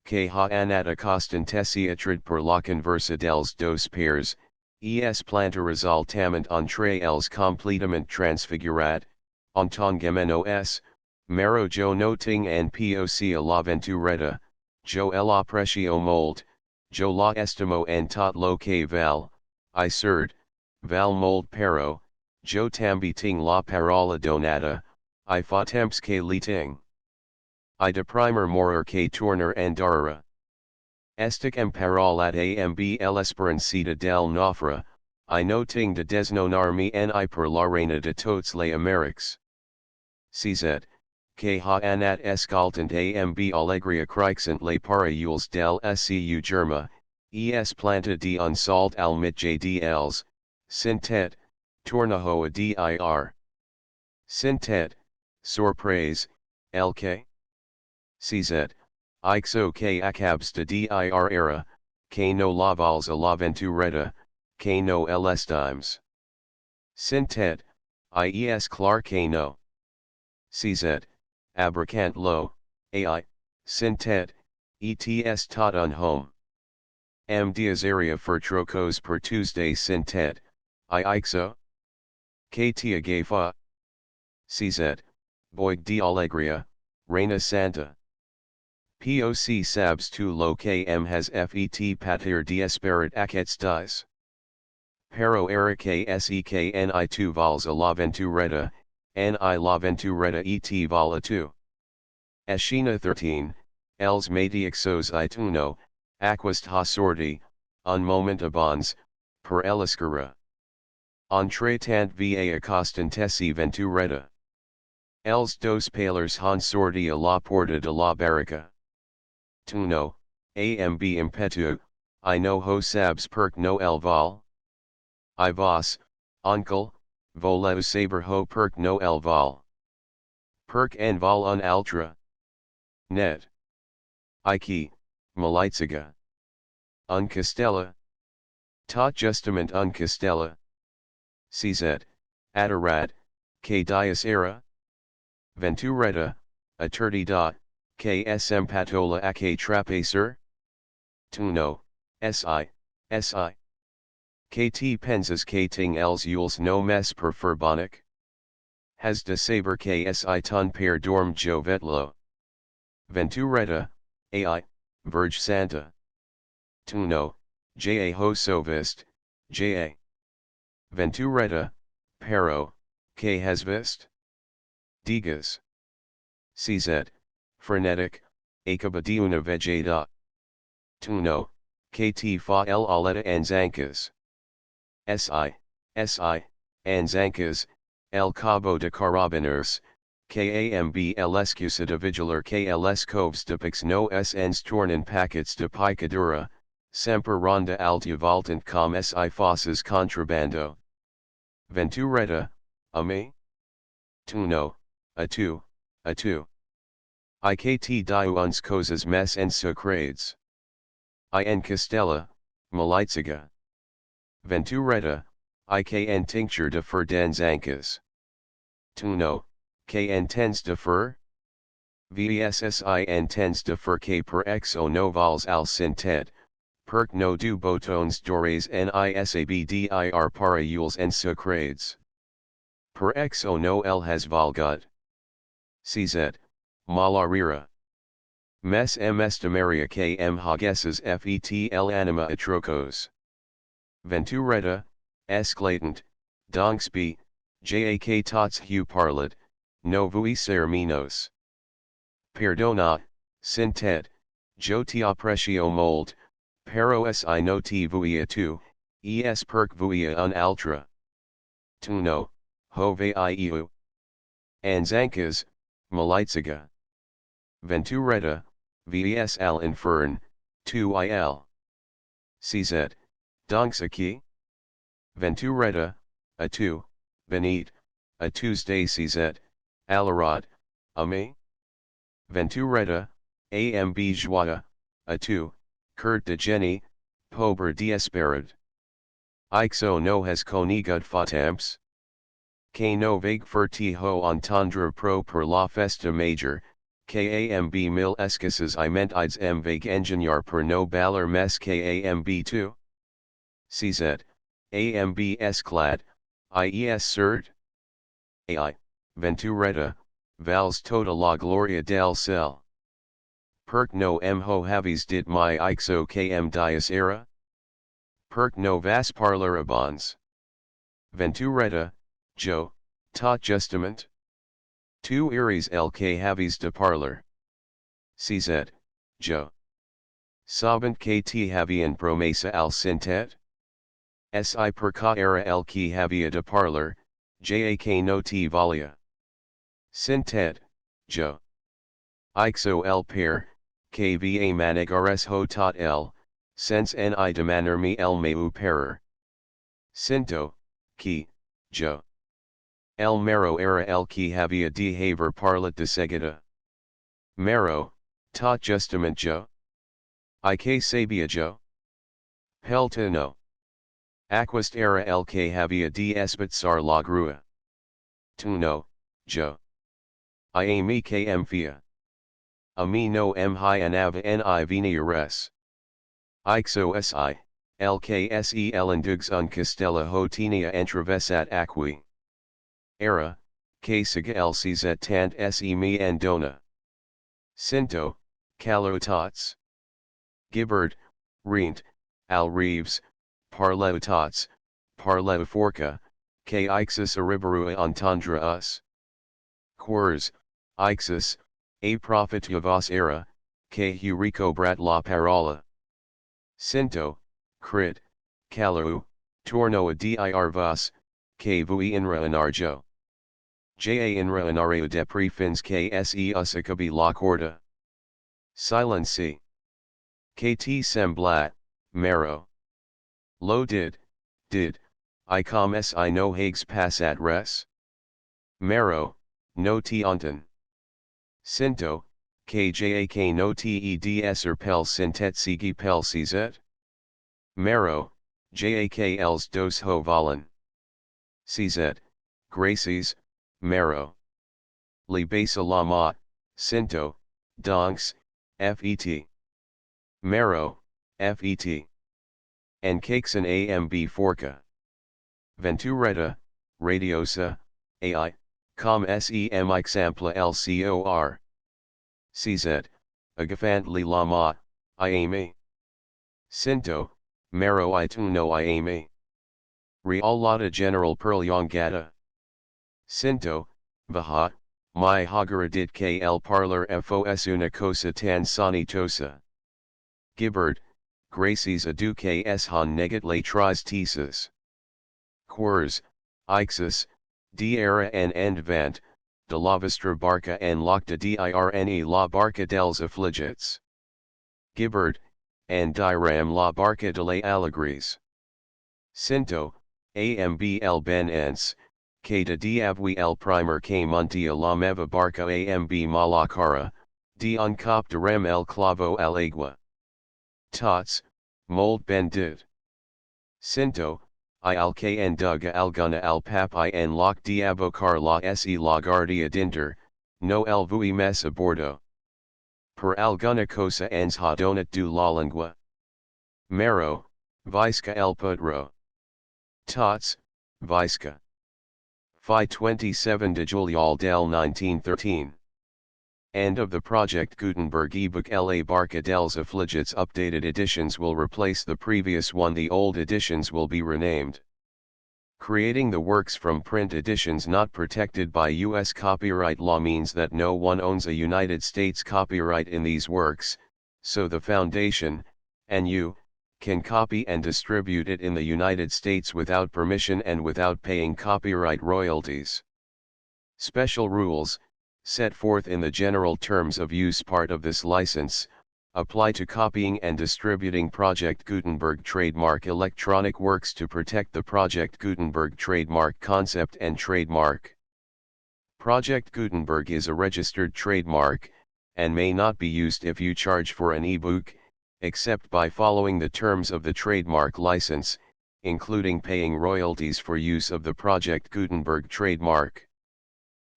que ha anat acostantesi atrid per la conversa dels dos pairs, es planta resultamment entre els completament transfigurat, entongameno mero jo no ting en poc a la ventureta, jo el aprecio molt, jo la estimo en tot lo que val, I cert, val molt pero, jo tambi ting la parola donata, I fa temps que li ting. I de primer morir que tornar andara. Estic em parolat amb l'esperancita del nofre, I no ting de desnonar me ni per la reina de tots les Americs. CZ, que ha anat escaltant amb alegria creixent les paraules del seu germa, es planta de un salt al mitjà dels, sintet, tornaho a dir. Sintet, sorprese, el que? CZ, ixo que acabs de dir era, que no lavals a la ventureta, que no el estimes. Sintet, ies clar que no. CZ, abracant lo, ai, sintet, ets tot un home. Diazaria trocos per Tuesday sintet, ixo? Que tia gafa? CZ, boig de alegria, reina santa. Poc sabs tu lo que has fet patir de esperat aquests dies. Pero era que sekni tu vals a la ventureta, ni la ventureta et val a tu. Eschina 13, els matiexos ituno, aquist ha sorti, un moment abans, per eliscara. Entre tant va acostantesi ventureta. Els dos palers han sorti a la porta de la barca. Tuno, amb impetu, I no ho sabs perc no el val? I vos, oncle, voleu saber ho perc no el val? Perc en val un altra? Net. Iki, malitziga. Un castella? Tot justament un castella? CZ, adorat, que dias era? Ventureta, aturdida, que sm patola a que trapacer? Tuno, si. Que te pensas que ting els ules no mes per furbonic? has de saber ksi ton per dorm jovetlo. Venturetta, ai, Verge Santa. Tuno, ja hosovist, ja. Venturetta, pero, que has vist? Digas. CZ, frenetic, acabadiuna vegeta. Tuno, kt fa el aleta anzancas. Si, anzancas, el cabo de carabiners, kamb l'escusa de vigilar que les coves de pix no ens tornen packets de picadura, semper ronda altia voltant com si fosses contrabando. Venturetta, a me? Tuno, a tu. Ikt diu uns cosas mes en sucrades. In Castella, Malitziga. Venturetta, ikn tincture de fer danzancas. Tuno, kn tens de fer? Vssin tens de fer que per exo novals al sintet, perc no du botones dores nisabdir para yules en sucrades. Per exo no el has valgut. CZ, malarira. Mes estimaria km hagesses fetl anima atrocos. Venturetta, esclatant, donksby, jak tots hu parlet, no vui serminos. Perdona, sintet, jo ti apprecio mold, pero si no ti vuia tu, es perc vuia un altra. Tuno, hove iu. Anzancas, Malitziga. Venturetta, vs al infern, 2il. CZ, donks aqui? Venturetta, a tu, benit, a Tuesday CZ, alarad, a me? Venturetta, amb joie, a tu, Kurt de Jenny, pober diesperad. Ixo no has conigud fatamps? Que no vague fertijo entendre pro per la festa major, kamb mil escases I ment ids m vague engineer per no baller mes kamb 2? CZ, amb esclad, ies cert? Ai, Venturetta, vals tota la gloria del cel. Perc no ho havis dit mi ixo km dias era? Perc no vas parlarabons. Venturetta, jo, ta justament? Tu iris el que havis de parlar. CZ, jo. Sabent que ti havian promesa al sintet? Si perca era el que havia de parlar, ja que no ti valia. Sintet, jo. Ixo el per, que va manigares ho tot el, sense ni demanar el meu parer. Sinto, que, jo. El mero era el que havia de haver parlat de seguida. Mero, ta justament jo? I que sabia jo? Pelta no. Aquist era el que havia de espetzar la grua. Tu no, jo. I a mi que fia. A mi no hi anava ni vini res. Ixo si, el que se elendugs un castella hotinia entravesat aqui. Era, que siga el cz tant se mi andona. Sinto, calotats. Gibbard, Rient, al Reeves, Parleutats, Parleuforca, que ixus aribarua entendre us. Quers, ixus, a prophet vos era, que hurico brat la parola. Sinto, crit, calu, torno a dir vos, que vui inra enarjo. Ja inra enareo de prefins que se usacabi la corda. Silenci. Kt semblat, mero. Lo did, I com si no hags passat res? Mero, no ti onten. Sinto, jak no teds pel sintet sigi pel cz? Mero, jak els dos ho valen. Cz, gracies, mero. Li basa la mat, sinto, donks, fet. Mero, fet. En cakeson amb forca. Venturetta, radiosa, ai, Com sem example lcor. CZ, agafantli lama, iame. Sinto, maro ituno iame. Real lata general perlyongata. Sinto, vaha, my hagaradit kl parlor fos una cosa tan sanitosa. Gibbard, gracies aduque es han negat le tris thesis. Quers, ixus, de era en endvant, de la vostra barca en locta dirne la barca dels afligits. Gibbard, and diram la barca de les alegries. Sinto, ambl ben ens, que de diavui el primer que muntia la meva barca amb malacara, de un cop de rem el clavo al agua. Tots, mold ben did. Sinto, il que en duga alguna al papi en loc diavocar la se la guardia dinter, no el vui mes a bordo. Per alguna cosa ens ha donat du la lengua. Mero, visca el pudro. Tots, visca. Phi 27 de Julial del 1913. End of the Project Gutenberg ebook. La Barca dels Afligits updated editions will replace the previous one. The old editions will be renamed. Creating the works from print editions not protected by U.S. copyright law means that no one owns a United States copyright in these works, so the Foundation, and you, can copy and distribute it in the United States without permission and without paying copyright royalties. Special rules, set forth in the general terms of use part of this license, apply to copying and distributing Project Gutenberg trademark electronic works to protect the Project Gutenberg trademark concept and trademark. Project Gutenberg is a registered trademark, and may not be used if you charge for an ebook, except by following the terms of the trademark license, including paying royalties for use of the Project Gutenberg trademark.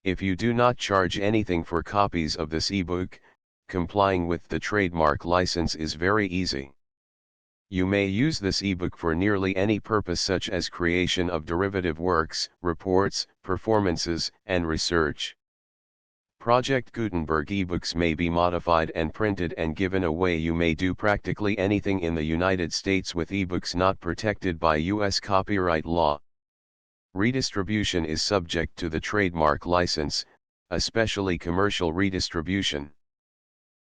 If you do not charge anything for copies of this ebook, complying with the trademark license is very easy. You may use this ebook for nearly any purpose such as creation of derivative works, reports, performances, and research. Project Gutenberg ebooks may be modified and printed and given away. You may do practically anything in the United States with ebooks not protected by U.S. copyright law. Redistribution is subject to the trademark license, especially commercial redistribution.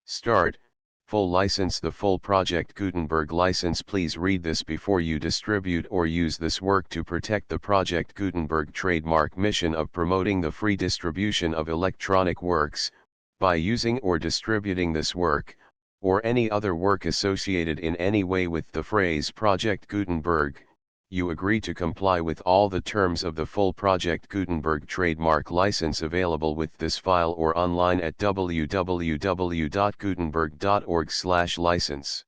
Start, full license. The full Project Gutenberg license. Please read this before you distribute or use this work to protect the Project Gutenberg trademark mission of promoting the free distribution of electronic works, by using or distributing this work, or any other work associated in any way with the phrase Project Gutenberg. You agree to comply with all the terms of the full Project Gutenberg trademark license available with this file or online at www.gutenberg.org/license.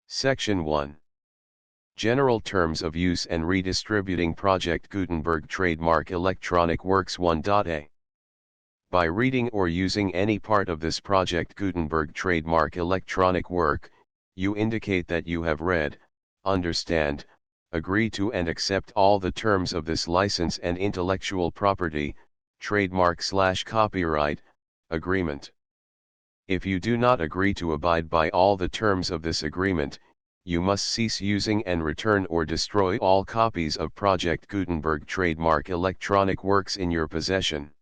Section 1. General Terms of Use and Redistributing Project Gutenberg Trademark Electronic Works 1.a. By reading or using any part of this Project Gutenberg trademark electronic work, you indicate that you have read, understand, agree to and accept all the terms of this license and intellectual property, trademark/copyright, agreement. If you do not agree to abide by all the terms of this agreement, you must cease using and return or destroy all copies of Project Gutenberg trademark electronic works in your possession.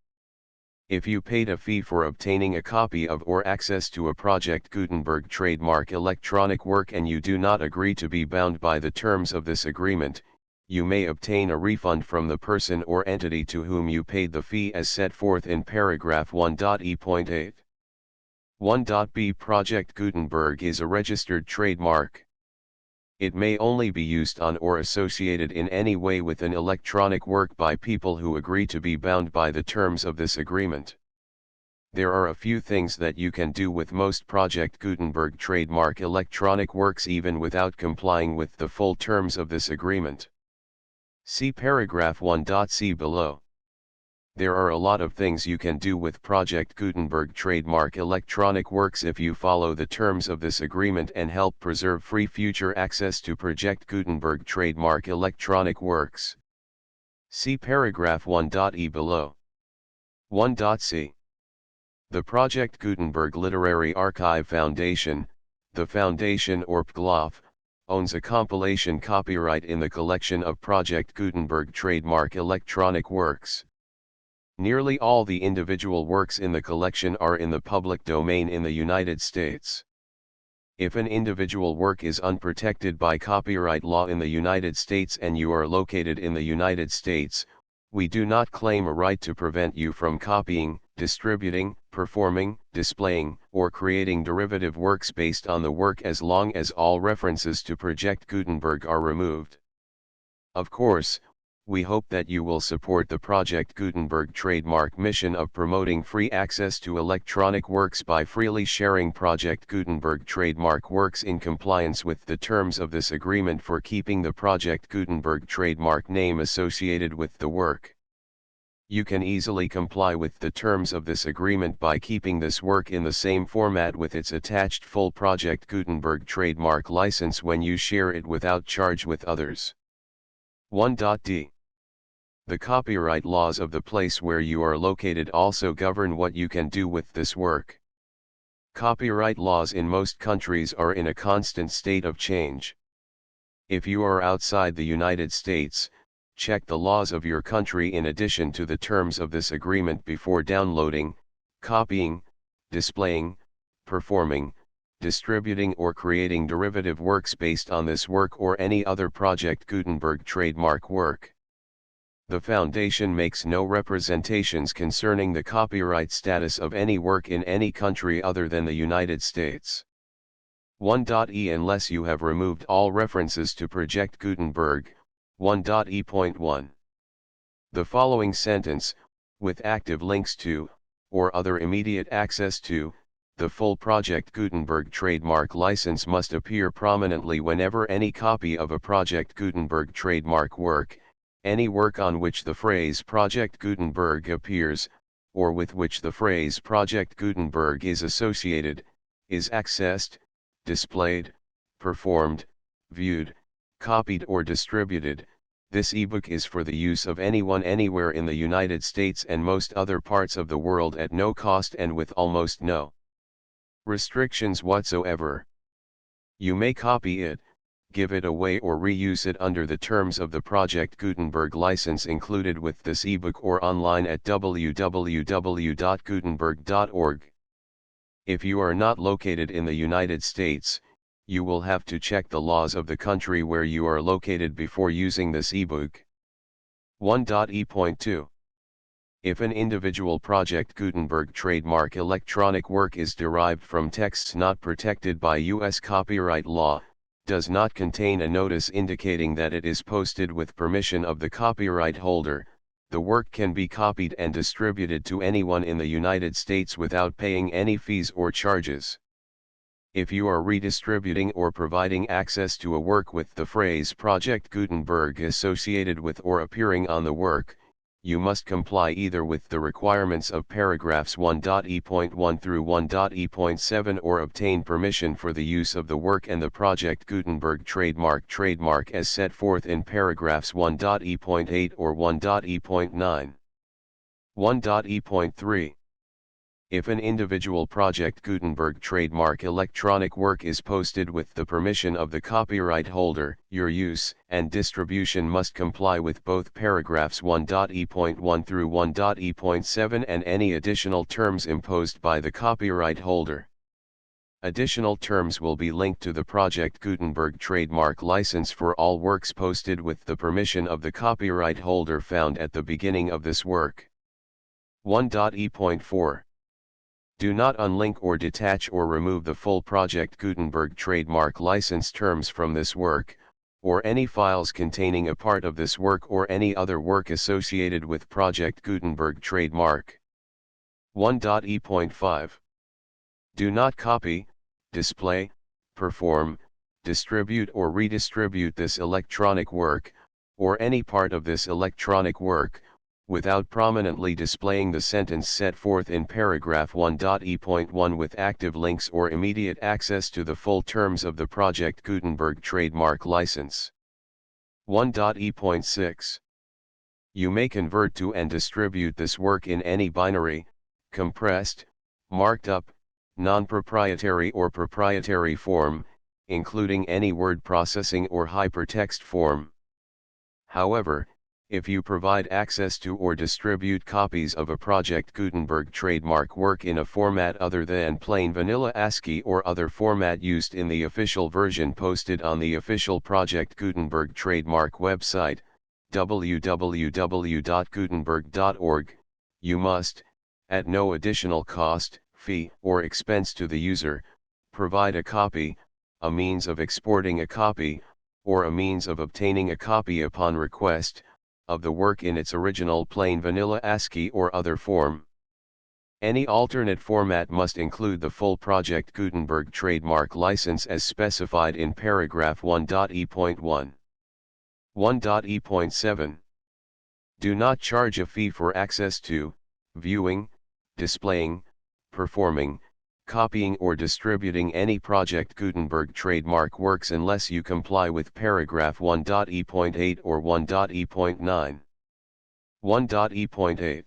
If you paid a fee for obtaining a copy of or access to a Project Gutenberg trademark electronic work and you do not agree to be bound by the terms of this agreement, you may obtain a refund from the person or entity to whom you paid the fee as set forth in paragraph 1.e.8. 1.b. Project Gutenberg is a registered trademark. It may only be used on or associated in any way with an electronic work by people who agree to be bound by the terms of this agreement. There are a few things that you can do with most Project Gutenberg trademark electronic works even without complying with the full terms of this agreement. See paragraph 1.c below. There are a lot of things you can do with Project Gutenberg trademark electronic works if you follow the terms of this agreement and help preserve free future access to Project Gutenberg trademark electronic works. See paragraph 1.e below. 1.c. The Project Gutenberg Literary Archive Foundation, the foundation or PGLOF, owns a compilation copyright in the collection of Project Gutenberg trademark electronic works. Nearly all the individual works in the collection are in the public domain in the United States. If an individual work is unprotected by copyright law in the United States and you are located in the United States, we do not claim a right to prevent you from copying, distributing, performing, displaying, or creating derivative works based on the work as long as all references to Project Gutenberg are removed. Of course, we hope that you will support the Project Gutenberg trademark mission of promoting free access to electronic works by freely sharing Project Gutenberg trademark works in compliance with the terms of this agreement for keeping the Project Gutenberg trademark name associated with the work. You can easily comply with the terms of this agreement by keeping this work in the same format with its attached full Project Gutenberg trademark license when you share it without charge with others. 1.d. The copyright laws of the place where you are located also govern what you can do with this work. Copyright laws in most countries are in a constant state of change. If you are outside the United States, check the laws of your country in addition to the terms of this agreement before downloading, copying, displaying, performing, distributing or creating derivative works based on this work or any other Project Gutenberg trademark work. The Foundation makes no representations concerning the copyright status of any work in any country other than the United States. 1.e. Unless you have removed all references to Project Gutenberg, 1.e.1. The following sentence, with active links to, or other immediate access to, the full Project Gutenberg trademark license must appear prominently whenever any copy of a Project Gutenberg trademark work, any work on which the phrase Project Gutenberg appears, or with which the phrase Project Gutenberg is associated, is accessed, displayed, performed, viewed, copied or distributed. This ebook is for the use of anyone anywhere in the United States and most other parts of the world at no cost and with almost no restrictions whatsoever. You may copy it, give it away or reuse it under the terms of the Project Gutenberg license included with this ebook or online at www.gutenberg.org. If you are not located in the United States, you will have to check the laws of the country where you are located before using this ebook. 1.e.2. If an individual Project Gutenberg trademark electronic work is derived from texts not protected by U.S. copyright law, does not contain a notice indicating that it is posted with permission of the copyright holder, the work can be copied and distributed to anyone in the United States without paying any fees or charges. If you are redistributing or providing access to a work with the phrase Project Gutenberg associated with or appearing on the work, you must comply either with the requirements of paragraphs 1.e.1 through 1.e.7 or obtain permission for the use of the work and the Project Gutenberg trademark as set forth in paragraphs 1.e.8 or 1.e.9. 1.e.3. If an individual Project Gutenberg trademark electronic work is posted with the permission of the copyright holder, your use and distribution must comply with both paragraphs 1.e.1 through 1.e.7 and any additional terms imposed by the copyright holder. Additional terms will be linked to the Project Gutenberg trademark license for all works posted with the permission of the copyright holder found at the beginning of this work. 1.e.4. Do not unlink or detach or remove the full Project Gutenberg trademark license terms from this work, or any files containing a part of this work or any other work associated with Project Gutenberg trademark. 1.e.5. Do not copy, display, perform, distribute or redistribute this electronic work, or any part of this electronic work, without prominently displaying the sentence set forth in paragraph 1.e.1 with active links or immediate access to the full terms of the Project Gutenberg trademark license. 1.e.6. You may convert to and distribute this work in any binary, compressed, marked up, non-proprietary or proprietary form, including any word processing or hypertext form. However, if you provide access to or distribute copies of a Project Gutenberg trademark work in a format other than plain vanilla ASCII or other format used in the official version posted on the official Project Gutenberg trademark website, www.gutenberg.org, you must, at no additional cost, fee, or expense to the user, provide a copy, a means of exporting a copy, or a means of obtaining a copy upon request, of the work in its original plain vanilla ASCII or other form. Any alternate format must include the full Project Gutenberg trademark license as specified in paragraph 1.e.1. 1.e.7. Do not charge a fee for access to, viewing, displaying, performing, copying or distributing any Project Gutenberg trademark works unless you comply with paragraph 1.e.8 or 1.e.9. 1.e.8.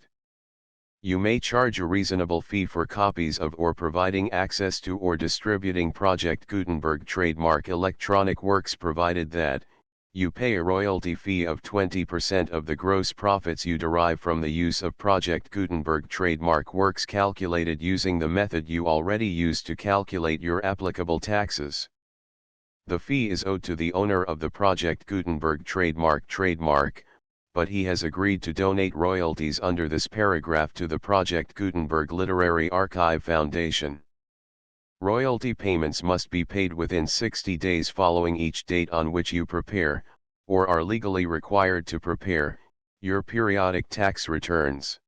You may charge a reasonable fee for copies of or providing access to or distributing Project Gutenberg trademark electronic works provided that, you pay a royalty fee of 20% of the gross profits you derive from the use of Project Gutenberg trademark works calculated using the method you already use to calculate your applicable taxes. The fee is owed to the owner of the Project Gutenberg trademark, but he has agreed to donate royalties under this paragraph to the Project Gutenberg Literary Archive Foundation. Royalty payments must be paid within 60 days following each date on which you prepare, or are legally required to prepare, your periodic tax returns.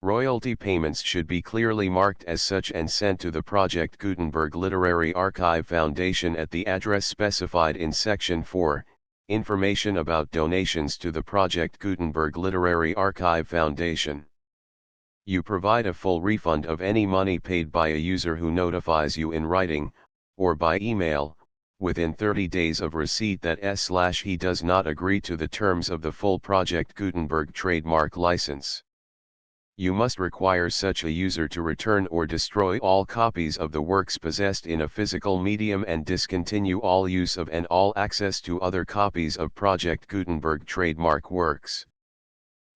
Royalty payments should be clearly marked as such and sent to the Project Gutenberg Literary Archive Foundation at the address specified in Section 4, Information about donations to the Project Gutenberg Literary Archive Foundation. You provide a full refund of any money paid by a user who notifies you in writing, or by email, within 30 days of receipt that he does not agree to the terms of the full Project Gutenberg trademark license. You must require such a user to return or destroy all copies of the works possessed in a physical medium and discontinue all use of and all access to other copies of Project Gutenberg trademark works.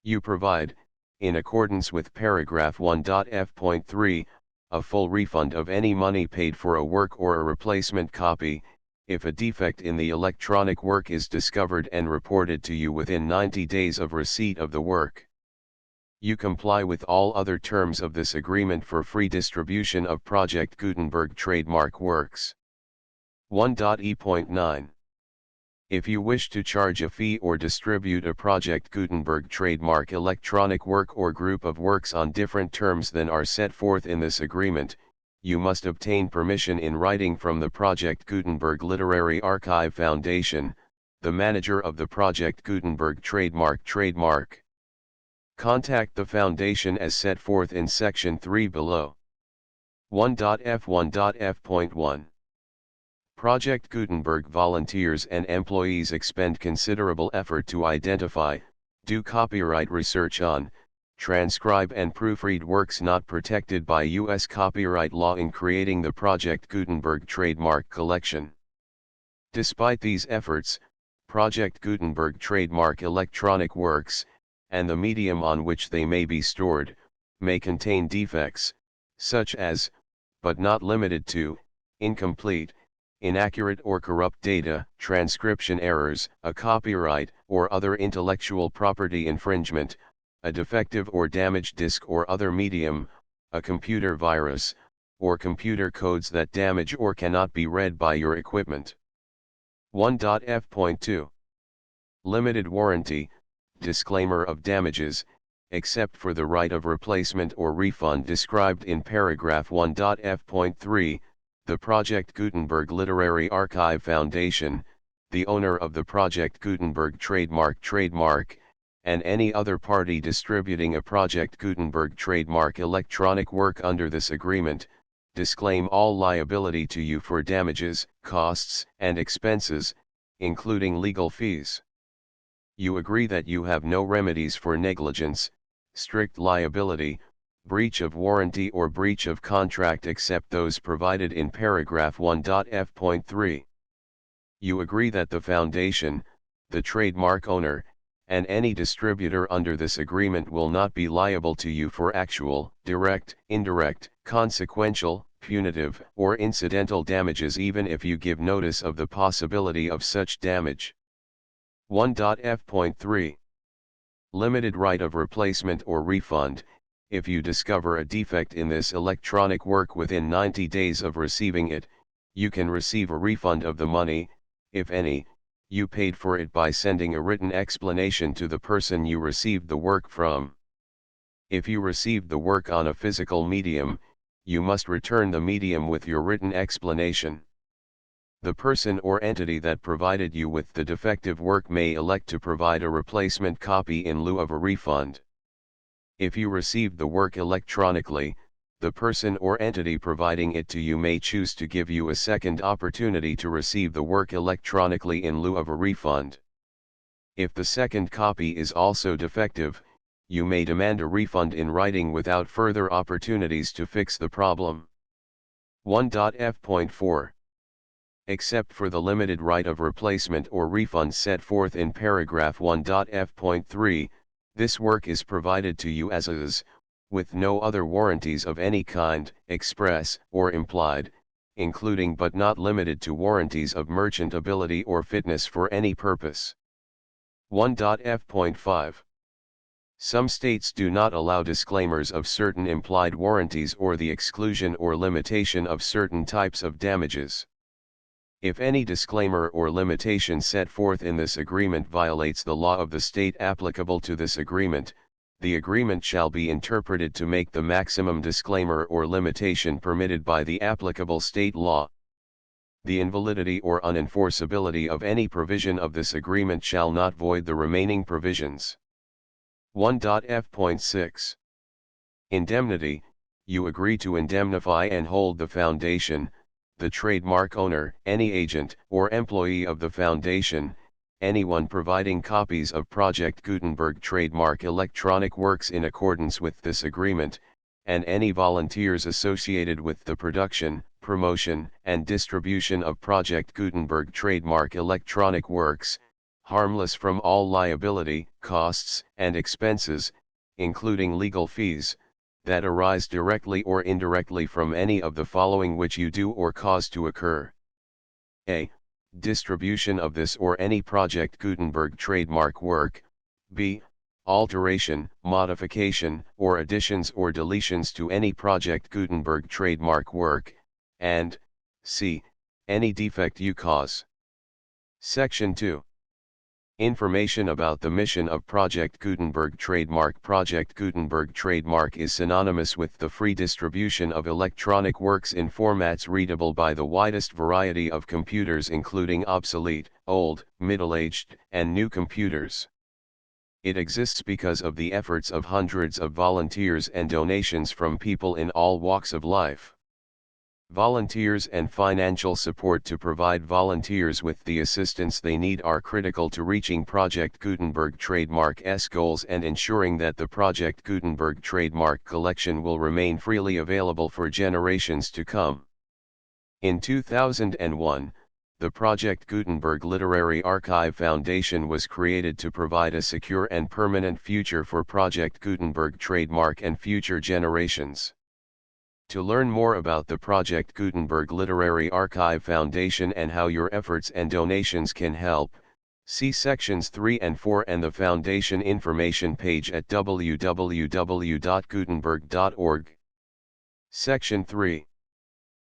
You provide, in accordance with paragraph 1.f.3, a full refund of any money paid for a work or a replacement copy, if a defect in the electronic work is discovered and reported to you within 90 days of receipt of the work. You comply with all other terms of this agreement for free distribution of Project Gutenberg trademark works. 1.e.9. If you wish to charge a fee or distribute a Project Gutenberg trademark electronic work or group of works on different terms than are set forth in this agreement, you must obtain permission in writing from the Project Gutenberg Literary Archive Foundation, the manager of the Project Gutenberg trademark. Contact the Foundation as set forth in Section 3 below. 1.f.1.f.1. Project Gutenberg volunteers and employees expend considerable effort to identify, do copyright research on, transcribe and proofread works not protected by U.S. copyright law in creating the Project Gutenberg trademark collection. Despite these efforts, Project Gutenberg trademark electronic works, and the medium on which they may be stored, may contain defects, such as, but not limited to, incomplete, inaccurate or corrupt data, transcription errors, a copyright or other intellectual property infringement, a defective or damaged disk or other medium, a computer virus, or computer codes that damage or cannot be read by your equipment. 1.f.2. Limited warranty, disclaimer of damages, except for the right of replacement or refund described in paragraph 1.f.3, the Project Gutenberg Literary Archive Foundation, the owner of the Project Gutenberg trademark, and any other party distributing a Project Gutenberg trademark electronic work under this agreement, disclaim all liability to you for damages, costs, and expenses, including legal fees. You agree that you have no remedies for negligence, strict liability, breach of warranty or breach of contract except those provided in paragraph 1.f.3. You agree that the foundation, the trademark owner, and any distributor under this agreement will not be liable to you for actual, direct, indirect, consequential, punitive, or incidental damages even if you give notice of the possibility of such damage. 1.f.3. Limited right of replacement or refund. If you discover a defect in this electronic work within 90 days of receiving it, you can receive a refund of the money, if any, you paid for it by sending a written explanation to the person you received the work from. If you received the work on a physical medium, you must return the medium with your written explanation. The person or entity that provided you with the defective work may elect to provide a replacement copy in lieu of a refund. If you received the work electronically, the person or entity providing it to you may choose to give you a second opportunity to receive the work electronically in lieu of a refund. If the second copy is also defective, you may demand a refund in writing without further opportunities to fix the problem. 1.f.4. Except for the limited right of replacement or refund set forth in paragraph 1.f.3, this work is provided to you as is, with no other warranties of any kind, express or implied, including but not limited to warranties of merchantability or fitness for any purpose. 1.f.5. Some states do not allow disclaimers of certain implied warranties or the exclusion or limitation of certain types of damages. If any disclaimer or limitation set forth in this agreement violates the law of the state applicable to this agreement, the agreement shall be interpreted to make the maximum disclaimer or limitation permitted by the applicable state law. The invalidity or unenforceability of any provision of this agreement shall not void the remaining provisions. 1.f.6. Indemnity. You agree to indemnify and hold the foundation, the trademark owner, any agent or employee of the foundation, anyone providing copies of Project Gutenberg trademark electronic works in accordance with this agreement, and any volunteers associated with the production, promotion, and distribution of Project Gutenberg trademark electronic works, harmless from all liability, costs, and expenses, including legal fees, that arise directly or indirectly from any of the following which you do or cause to occur. A. Distribution of this or any Project Gutenberg trademark work. B. Alteration, modification, or additions or deletions to any Project Gutenberg trademark work, and C. Any defect you cause. Section 2. Information about the mission of Project Gutenberg trademark. Project Gutenberg trademark is synonymous with the free distribution of electronic works in formats readable by the widest variety of computers including obsolete, old, middle-aged, and new computers. It exists because of the efforts of hundreds of volunteers and donations from people in all walks of life. Volunteers and financial support to provide volunteers with the assistance they need are critical to reaching Project Gutenberg trademark's goals and ensuring that the Project Gutenberg trademark collection will remain freely available for generations to come. In 2001, the Project Gutenberg Literary Archive Foundation was created to provide a secure and permanent future for Project Gutenberg trademark and future generations. To learn more about the Project Gutenberg Literary Archive Foundation and how your efforts and donations can help, see sections 3 and 4 and the Foundation information page at www.gutenberg.org. Section 3.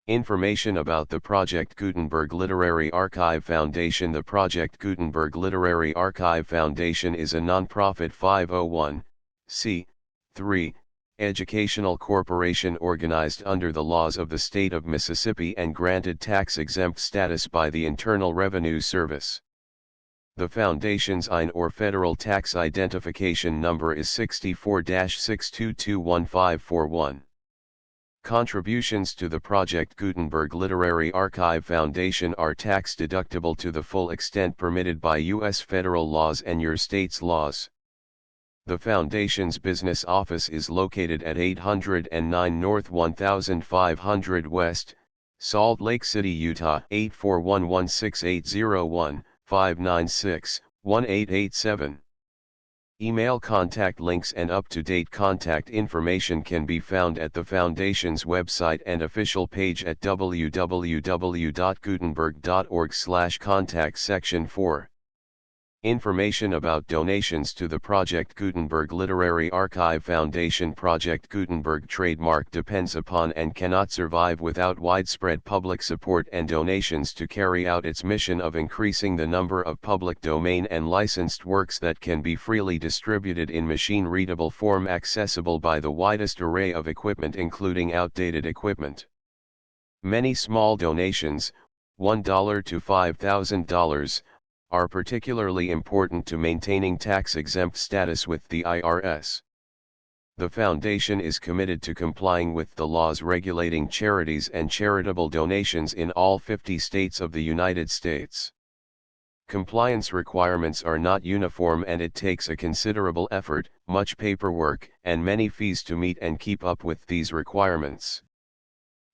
Information about the Project Gutenberg Literary Archive Foundation. The Project Gutenberg Literary Archive Foundation is a non-profit 501(c)(3) educational corporation organized under the laws of the state of Mississippi and granted tax-exempt status by the Internal Revenue Service. The Foundation's IN or federal tax identification number is 64-6221541. Contributions to the Project Gutenberg Literary Archive Foundation are tax-deductible to the full extent permitted by U.S. federal laws and your state's laws. The Foundation's business office is located at 809 North 1500 West, Salt Lake City, Utah 841-16801-596-1887. Email contact links and up-to-date contact information can be found at the Foundation's website and official page at www.gutenberg.org/contact section 4. Information about donations to the Project Gutenberg Literary Archive Foundation. Project Gutenberg trademark depends upon and cannot survive without widespread public support and donations to carry out its mission of increasing the number of public domain and licensed works that can be freely distributed in machine-readable form accessible by the widest array of equipment including outdated equipment. Many small donations, $1 to $5,000, are particularly important to maintaining tax-exempt status with the IRS. The Foundation is committed to complying with the laws regulating charities and charitable donations in all 50 states of the United States. Compliance requirements are not uniform and it takes a considerable effort, much paperwork, and many fees to meet and keep up with these requirements.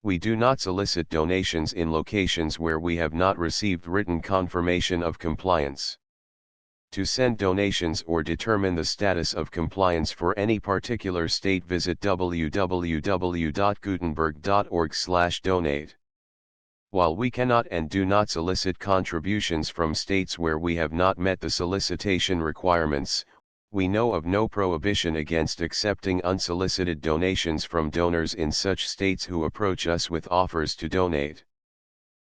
We do not solicit donations in locations where we have not received written confirmation of compliance. To send donations or determine the status of compliance for any particular state, visit www.gutenberg.org/donate. While we cannot and do not solicit contributions from states where we have not met the solicitation requirements, we know of no prohibition against accepting unsolicited donations from donors in such states who approach us with offers to donate.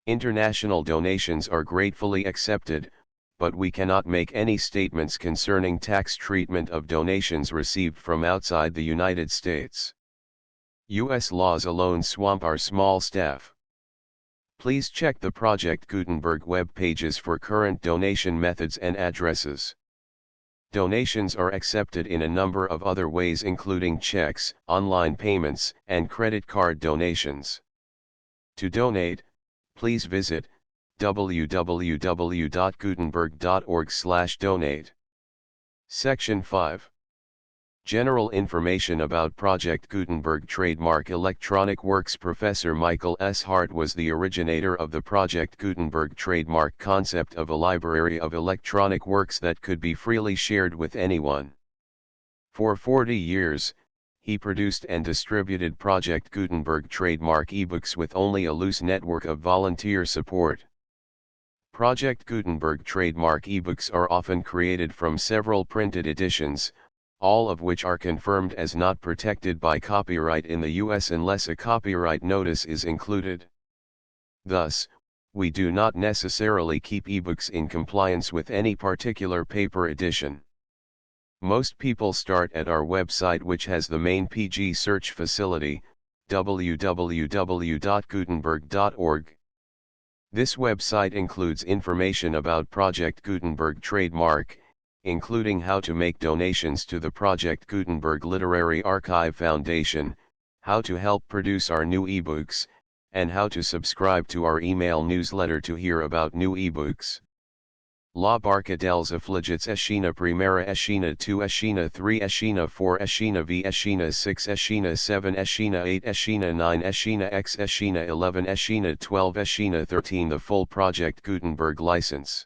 International donations are gratefully accepted, but we cannot make any statements concerning tax treatment of donations received from outside the United States. U.S. laws alone swamp our small staff. Please check the Project Gutenberg web pages for current donation methods and addresses. Donations are accepted in a number of other ways including checks, online payments, and credit card donations. To donate, please visit www.gutenberg.org/donate. Section 5. General information about Project Gutenberg trademark electronic works. Professor Michael S. Hart was the originator of the Project Gutenberg trademark concept of a library of electronic works that could be freely shared with anyone. For 40 years, he produced and distributed Project Gutenberg trademark ebooks with only a loose network of volunteer support. Project Gutenberg trademark ebooks are often created from several printed editions, all of which are confirmed as not protected by copyright in the U.S. unless a copyright notice is included. Thus, we do not necessarily keep ebooks in compliance with any particular paper edition. Most people start at our website, which has the main PG search facility, www.gutenberg.org. This website includes information about Project Gutenberg trademark, including how to make donations to the Project Gutenberg Literary Archive Foundation, how to help produce our new ebooks, and how to subscribe to our email newsletter to hear about new ebooks. La barca dels afligits Escena Primera Escena 2 Escena 3 Escena 4 Escena V Escena 6 Escena 7 Escena 8 Escena 9 Escena X Escena 11 Escena 12 Escena 13. The full Project Gutenberg license.